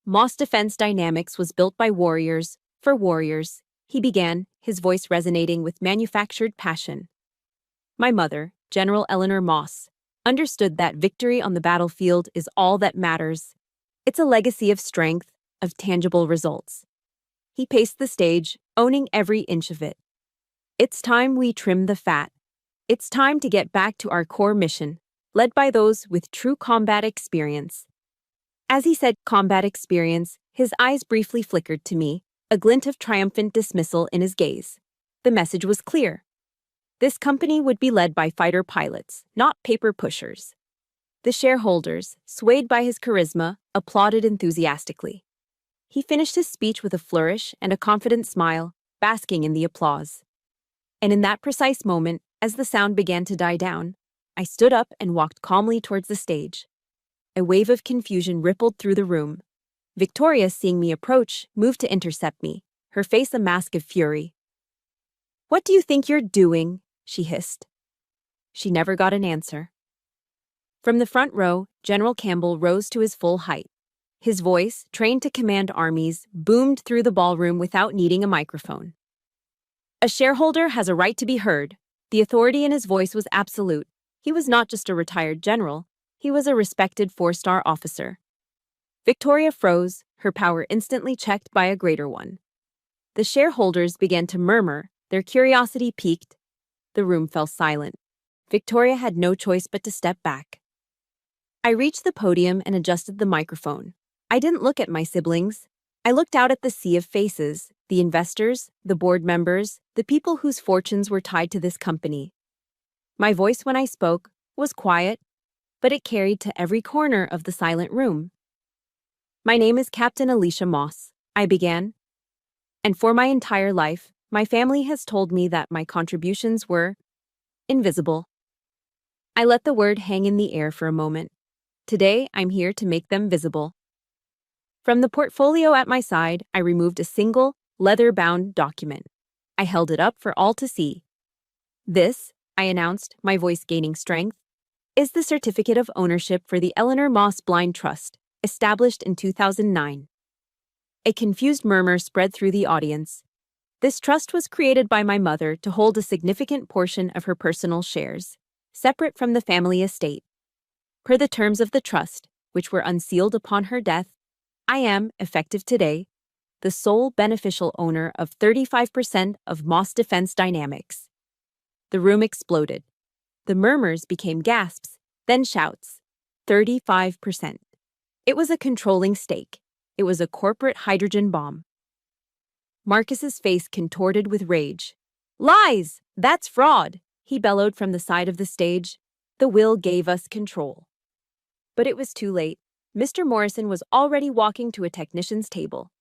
Moss Defense Dynamics was built by warriors, for warriors, he began, his voice resonating with manufactured passion. My mother, General Eleanor Moss, understood that victory on the battlefield is all that matters. It's a legacy of strength, of tangible results. He paced the stage, owning every inch of it. It's time we trim the fat. It's time to get back to our core mission, led by those with true combat experience. As he said combat experience, his eyes briefly flickered to me, a glint of triumphant dismissal in his gaze. The message was clear. This company would be led by fighter pilots, not paper pushers. The shareholders, swayed by his charisma, applauded enthusiastically. He finished his speech with a flourish and a confident smile, basking in the applause. And in that precise moment, as the sound began to die down, I stood up and walked calmly towards the stage. A wave of confusion rippled through the room. Victoria, seeing me approach, moved to intercept me, her face a mask of fury. "What do you think you're doing?" she hissed. She never got an answer. From the front row, General Campbell rose to his full height. His voice, trained to command armies, boomed through the ballroom without needing a microphone. "A shareholder has a right to be heard." The authority in his voice was absolute. He was not just a retired general, he was a respected four-star officer. Victoria froze, her power instantly checked by a greater one. The shareholders began to murmur, their curiosity piqued. The room fell silent. Victoria had no choice but to step back. I reached the podium and adjusted the microphone. I didn't look at my siblings. I looked out at the sea of faces, the investors, the board members, the people whose fortunes were tied to this company. My voice when I spoke was quiet, but it carried to every corner of the silent room. "My name is Captain Alicia Moss," I began. "And for my entire life, my family has told me that my contributions were invisible." I let the word hang in the air for a moment. Today, I'm here to make them visible. From the portfolio at my side, I removed a single, leather-bound document. I held it up for all to see. "This," I announced, my voice gaining strength, "is the certificate of ownership for the Eleanor Moss Blind Trust, established in 2009. A confused murmur spread through the audience. This trust was created by my mother to hold a significant portion of her personal shares, separate from the family estate. Per the terms of the trust, which were unsealed upon her death, I am, effective today, the sole beneficial owner of 35% of Moss Defense Dynamics." The room exploded. The murmurs became gasps, then shouts. 35%. It was a controlling stake. It was a corporate hydrogen bomb. Marcus's face contorted with rage. "Lies! That's fraud!" he bellowed from the side of the stage. "The will gave us control." But it was too late. Mr. Morrison was already walking to a technician's table.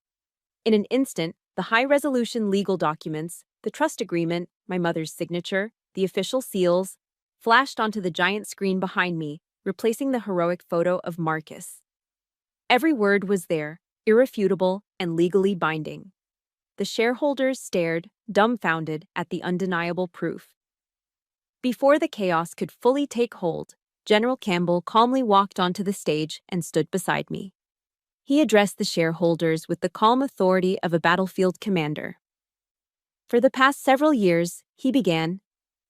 In an instant, the high-resolution legal documents, the trust agreement, my mother's signature, the official seals, flashed onto the giant screen behind me, replacing the heroic photo of Marcus. Every word was there, irrefutable and legally binding. The shareholders stared, dumbfounded, at the undeniable proof. Before the chaos could fully take hold, General Campbell calmly walked onto the stage and stood beside me. He addressed the shareholders with the calm authority of a battlefield commander. "For the past several years," he began,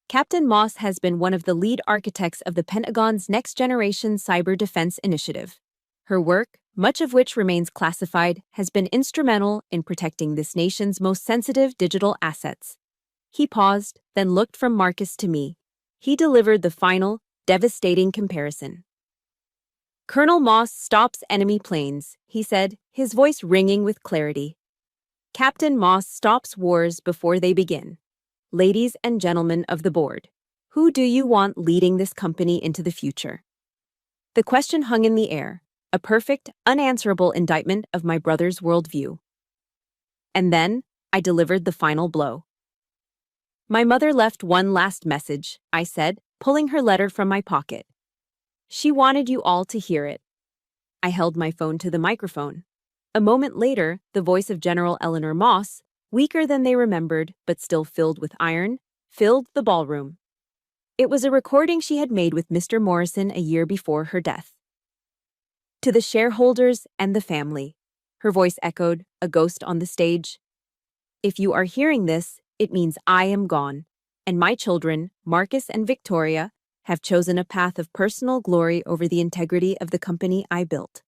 "Captain Moss has been one of the lead architects of the Pentagon's next-generation cyber defense initiative. Her work, much of which remains classified, has been instrumental in protecting this nation's most sensitive digital assets." He paused, then looked from Marcus to me. He delivered the final, devastating comparison. "Colonel Moss stops enemy planes," he said, his voice ringing with clarity. "Captain Moss stops wars before they begin. Ladies and gentlemen of the board, who do you want leading this company into the future?" The question hung in the air, a perfect, unanswerable indictment of my brother's worldview. And then, I delivered the final blow. "My mother left one last message," I said, pulling her letter from my pocket. "She wanted you all to hear it." I held my phone to the microphone. A moment later, the voice of General Eleanor Moss, weaker than they remembered, but still filled with iron, filled the ballroom. It was a recording she had made with Mr. Morrison a year before her death. "To the shareholders and the family," her voice echoed, a ghost on the stage. "If you are hearing this, it means I am gone, and my children, Marcus and Victoria, have chosen a path of personal glory over the integrity of the company I built.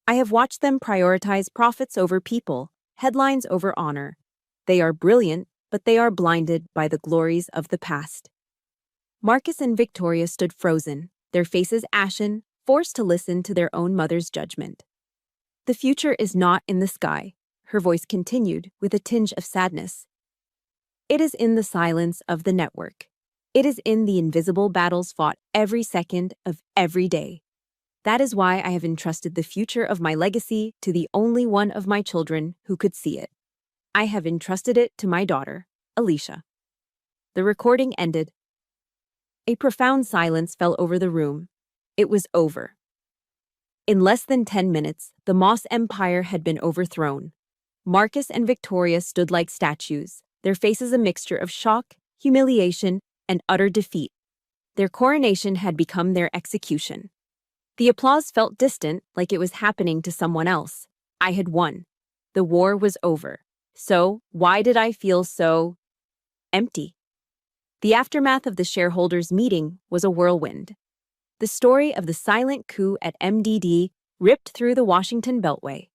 I have watched them prioritize profits over people, headlines over honor. They are brilliant, but they are blinded by the glories of the past." Marcus and Victoria stood frozen, their faces ashen, forced to listen to their own mother's judgment. "The future is not in the sky," her voice continued with a tinge of sadness. "It is in the silence of the network. It is in the invisible battles fought every second of every day. That is why I have entrusted the future of my legacy to the only one of my children who could see it. I have entrusted it to my daughter, Alicia." The recording ended. A profound silence fell over the room. It was over. In less than 10 minutes, the Moss Empire had been overthrown. Marcus and Victoria stood like statues, their faces a mixture of shock, humiliation, and utter defeat. Their coronation had become their execution. The applause felt distant, like it was happening to someone else. I had won. The war was over. So, why did I feel so empty? The aftermath of the shareholders' meeting was a whirlwind. The story of the silent coup at MDD ripped through the Washington Beltway.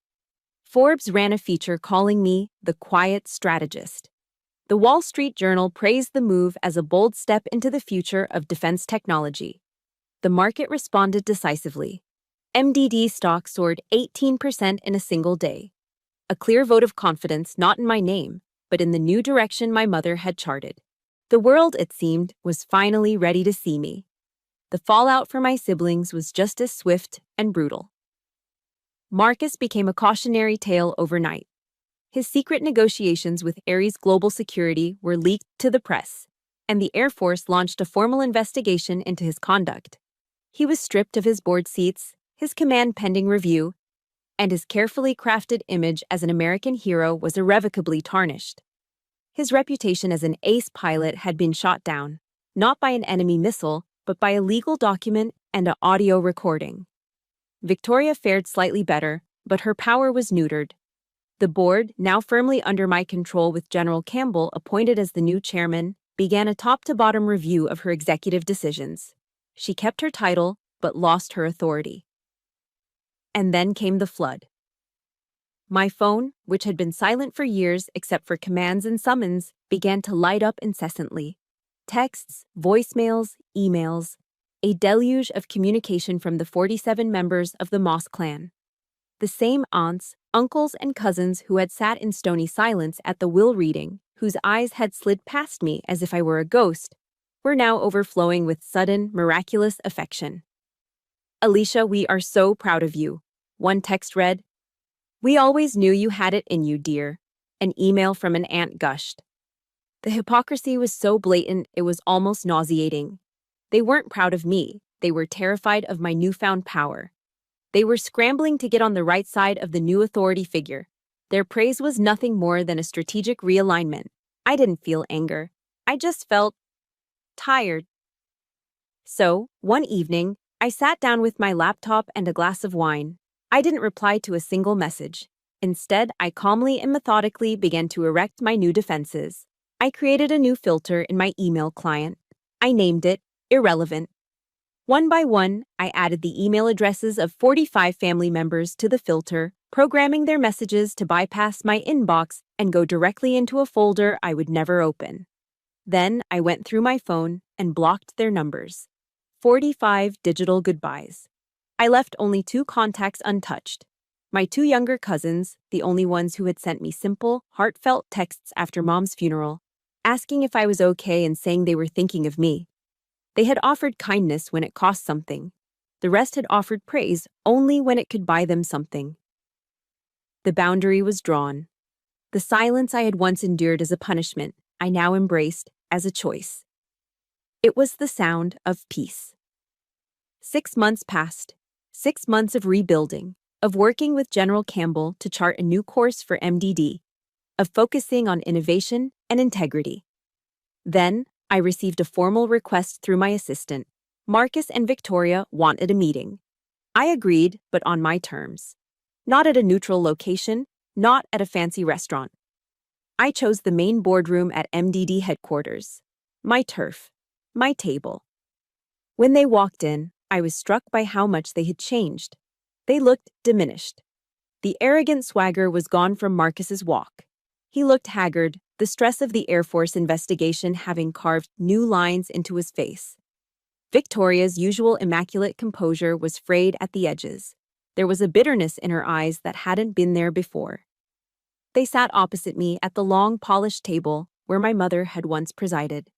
Forbes ran a feature calling me the quiet strategist. The Wall Street Journal praised the move as a bold step into the future of defense technology. The market responded decisively. MDD stock soared 18% in a single day. A clear vote of confidence not in my name, but in the new direction my mother had charted. The world, it seemed, was finally ready to see me. The fallout for my siblings was just as swift and brutal. Marcus became a cautionary tale overnight. His secret negotiations with Ares Global Security were leaked to the press, and the Air Force launched a formal investigation into his conduct. He was stripped of his board seats, his command pending review, and his carefully crafted image as an American hero was irrevocably tarnished. His reputation as an ace pilot had been shot down, not by an enemy missile, but by a legal document and an audio recording. Victoria fared slightly better, but her power was neutered. The board, now firmly under my control with General Campbell appointed as the new chairman, began a top-to-bottom review of her executive decisions. She kept her title, but lost her authority. And then came the flood. My phone, which had been silent for years except for commands and summons, began to light up incessantly. Texts, voicemails, emails, a deluge of communication from the 47 members of the Moss clan. The same aunts, uncles, and cousins who had sat in stony silence at the will reading, whose eyes had slid past me as if I were a ghost, were now overflowing with sudden, miraculous affection. "Alicia, we are so proud of you," one text read. "We always knew you had it in you, dear," an email from an aunt gushed. The hypocrisy was so blatant it was almost nauseating. They weren't proud of me, they were terrified of my newfound power. They were scrambling to get on the right side of the new authority figure. Their praise was nothing more than a strategic realignment. I didn't feel anger. I just felt tired. So, one evening, I sat down with my laptop and a glass of wine. I didn't reply to a single message. Instead, I calmly and methodically began to erect my new defenses. I created a new filter in my email client. I named it Irrelevant. One by one, I added the email addresses of 45 family members to the filter, programming their messages to bypass my inbox and go directly into a folder I would never open. Then I went through my phone and blocked their numbers. 45 digital goodbyes. I left only 2 contacts untouched. My 2 younger cousins, the only ones who had sent me simple, heartfelt texts after Mom's funeral, asking if I was okay and saying they were thinking of me. They had offered kindness when it cost something. The rest had offered praise only when it could buy them something. The boundary was drawn. The silence I had once endured as a punishment, I now embraced as a choice. It was the sound of peace. 6 months passed. 6 months of rebuilding, of working with General Campbell to chart a new course for MDD, of focusing on innovation and integrity. Then, I received a formal request through my assistant. Marcus and Victoria wanted a meeting. I agreed, but on my terms. Not at a neutral location, not at a fancy restaurant. I chose the main boardroom at MDD headquarters. My turf. My table. When they walked in, I was struck by how much they had changed. They looked diminished. The arrogant swagger was gone from Marcus's walk. He looked haggard, the stress of the Air Force investigation having carved new lines into his face. Victoria's usual immaculate composure was frayed at the edges. There was a bitterness in her eyes that hadn't been there before. They sat opposite me at the long, polished table where my mother had once presided.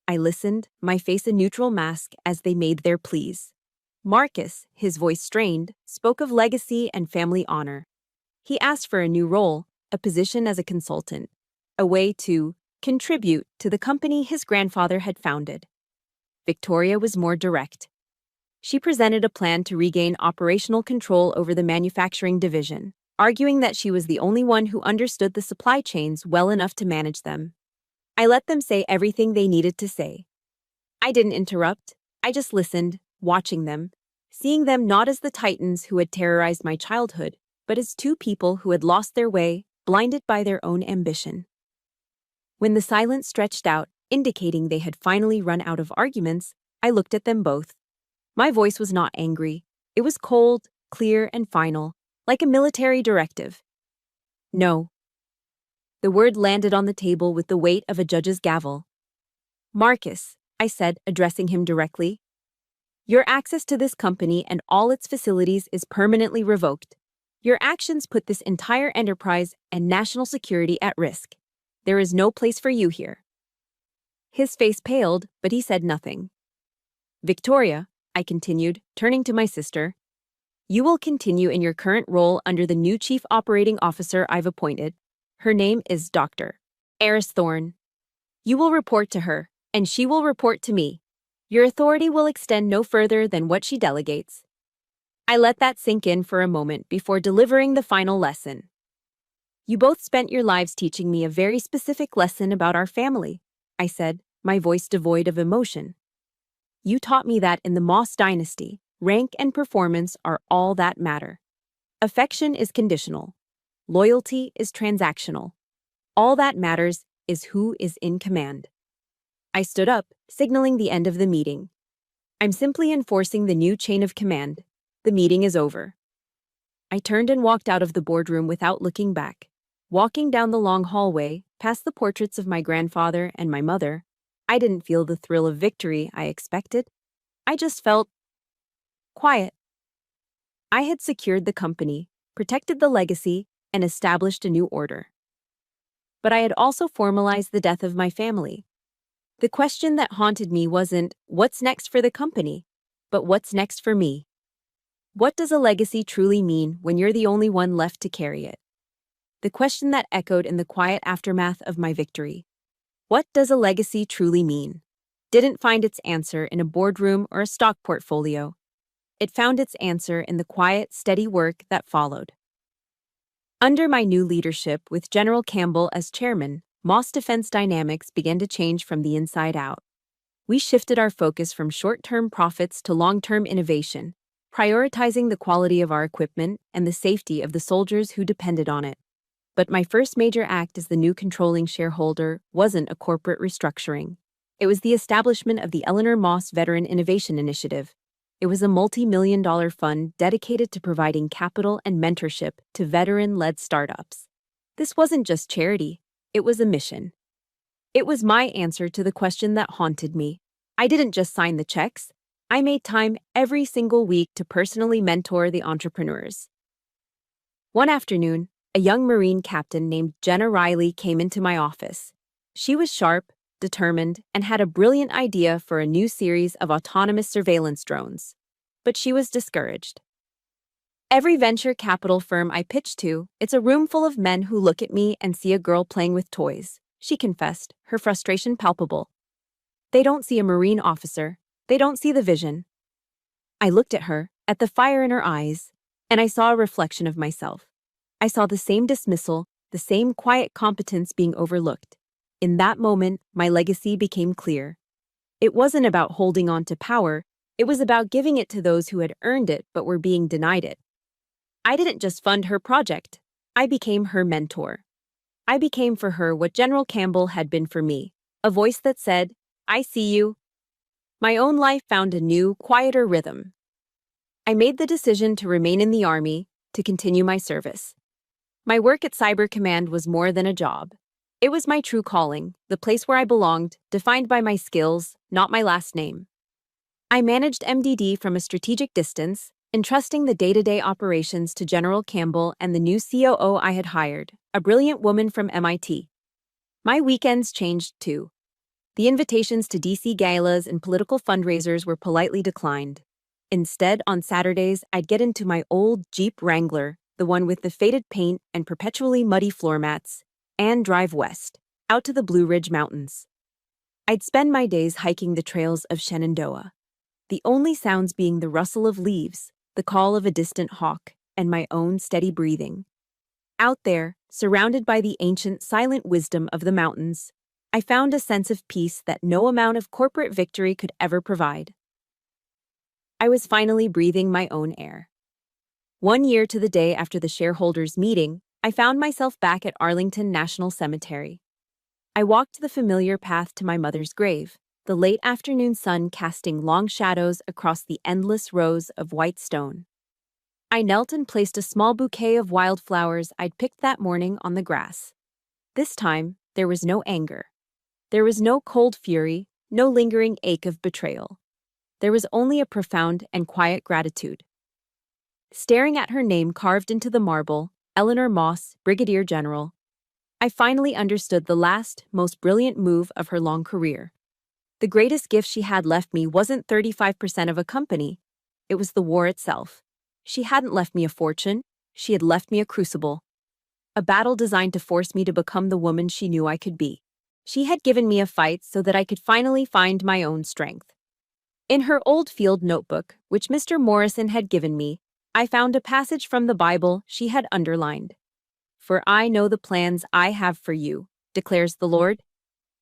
I listened, my face a neutral mask as they made their pleas. Marcus, his voice strained, spoke of legacy and family honor. He asked for a new role, a position as a consultant, a way to contribute to the company his grandfather had founded. Victoria was more direct. She presented a plan to regain operational control over the manufacturing division, arguing that she was the only one who understood the supply chains well enough to manage them. I let them say everything they needed to say. I didn't interrupt. I just listened, watching them, seeing them not as the titans who had terrorized my childhood, but as two people who had lost their way, blinded by their own ambition. When the silence stretched out, indicating they had finally run out of arguments, I looked at them both. My voice was not angry. It was cold, clear, and final, like a military directive. No. The word landed on the table with the weight of a judge's gavel. Marcus, I said, addressing him directly, your access to this company and all its facilities is permanently revoked. Your actions put this entire enterprise and national security at risk. There is no place for you here. His face paled, but he said nothing. Victoria, I continued, turning to my sister, you will continue in your current role under the new chief operating officer I've appointed. Her name is Dr. Eris Thorne. You will report to her, and she will report to me. Your authority will extend no further than what she delegates. I let that sink in for a moment before delivering the final lesson. You both spent your lives teaching me a very specific lesson about our family, I said, my voice devoid of emotion. You taught me that in the Moss dynasty, rank and performance are all that matter. Affection is conditional. Loyalty is transactional. All that matters is who is in command. I stood up, signaling the end of the meeting. I'm simply enforcing the new chain of command. The meeting is over. I turned and walked out of the boardroom without looking back. Walking down the long hallway, past the portraits of my grandfather and my mother, I didn't feel the thrill of victory I expected. I just felt quiet. I had secured the company, protected the legacy, and established a new order. But I had also formalized the death of my family. The question that haunted me wasn't, what's next for the company, but what's next for me? What does a legacy truly mean when you're the only one left to carry it? The question that echoed in the quiet aftermath of my victory. What does a legacy truly mean? Didn't find its answer in a boardroom or a stock portfolio. It found its answer in the quiet, steady work that followed. Under my new leadership, with General Campbell as chairman, Moss Defense dynamics began to change from the inside out. We shifted our focus from short-term profits to long-term innovation, prioritizing the quality of our equipment and the safety of the soldiers who depended on it. But my first major act as the new controlling shareholder wasn't a corporate restructuring. It was the establishment of the Eleanor Moss Veteran Innovation Initiative. It was a multi-million-dollar fund dedicated to providing capital and mentorship to veteran-led startups. This wasn't just charity. It was a mission. It was my answer to the question that haunted me. I didn't just sign the checks. I made time every single week to personally mentor the entrepreneurs. One afternoon, a young Marine captain named Jenna Riley came into my office. She was sharp, determined, and had a brilliant idea for a new series of autonomous surveillance drones. But she was discouraged. Every venture capital firm I pitch to, it's a room full of men who look at me and see a girl playing with toys, she confessed, her frustration palpable. They don't see a Marine officer. They don't see the vision. I looked at her, at the fire in her eyes, and I saw a reflection of myself. I saw the same dismissal, the same quiet competence being overlooked. In that moment, my legacy became clear. It wasn't about holding on to power. It was about giving it to those who had earned it but were being denied it. I didn't just fund her project. I became her mentor. I became for her what General Campbell had been for me, a voice that said, I see you. My own life found a new, quieter rhythm. I made the decision to remain in the Army, to continue my service. My work at Cyber Command was more than a job. It was my true calling, the place where I belonged, defined by my skills, not my last name. I managed MDD from a strategic distance, entrusting the day-to-day operations to General Campbell and the new COO I had hired, a brilliant woman from MIT. My weekends changed too. The invitations to DC galas and political fundraisers were politely declined. Instead, on Saturdays, I'd get into my old Jeep Wrangler, the one with the faded paint and perpetually muddy floor mats, and drive west, out to the Blue Ridge Mountains. I'd spend my days hiking the trails of Shenandoah, the only sounds being the rustle of leaves, the call of a distant hawk, and my own steady breathing. Out there, surrounded by the ancient, silent wisdom of the mountains, I found a sense of peace that no amount of corporate victory could ever provide. I was finally breathing my own air. 1 year to the day after the shareholders' meeting, I found myself back at Arlington National Cemetery. I walked the familiar path to my mother's grave, the late afternoon sun casting long shadows across the endless rows of white stone. I knelt and placed a small bouquet of wildflowers I'd picked that morning on the grass. This time, there was no anger. There was no cold fury, no lingering ache of betrayal. There was only a profound and quiet gratitude. Staring at her name carved into the marble, Eleanor Moss, Brigadier General, I finally understood the last, most brilliant move of her long career. The greatest gift she had left me wasn't 35% of a company. It was the war itself. She hadn't left me a fortune. She had left me a crucible. A battle designed to force me to become the woman she knew I could be. She had given me a fight so that I could finally find my own strength. In her old field notebook, which Mr. Morrison had given me, I found a passage from the Bible she had underlined. "For I know the plans I have for you, declares the Lord.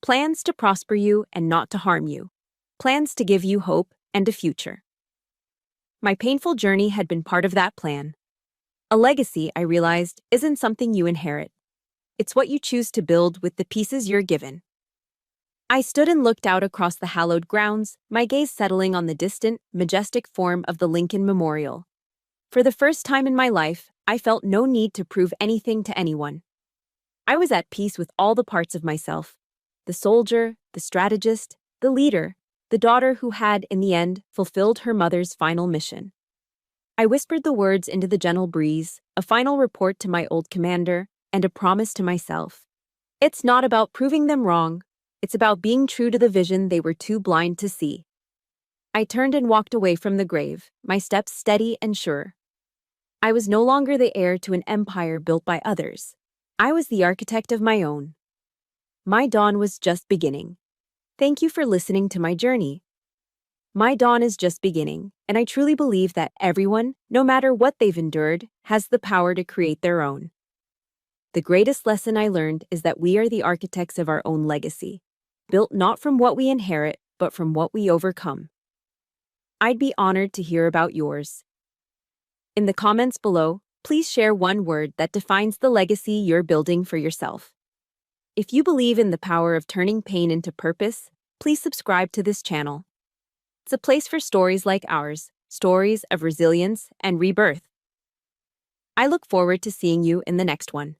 Plans to prosper you and not to harm you. Plans to give you hope and a future." My painful journey had been part of that plan. A legacy, I realized, isn't something you inherit. It's what you choose to build with the pieces you're given. I stood and looked out across the hallowed grounds, my gaze settling on the distant, majestic form of the Lincoln Memorial. For the first time in my life, I felt no need to prove anything to anyone. I was at peace with all the parts of myself: the soldier, the strategist, the leader, the daughter who had, in the end, fulfilled her mother's final mission. I whispered the words into the gentle breeze, a final report to my old commander, and a promise to myself. It's not about proving them wrong. It's about being true to the vision they were too blind to see. I turned and walked away from the grave, my steps steady and sure. I was no longer the heir to an empire built by others. I was the architect of my own. My dawn was just beginning. Thank you for listening to my journey. My dawn is just beginning, and I truly believe that everyone, no matter what they've endured, has the power to create their own. The greatest lesson I learned is that we are the architects of our own legacy, built not from what we inherit, but from what we overcome. I'd be honored to hear about yours. In the comments below, please share one word that defines the legacy you're building for yourself. If you believe in the power of turning pain into purpose, please subscribe to this channel. It's a place for stories like ours, stories of resilience and rebirth. I look forward to seeing you in the next one.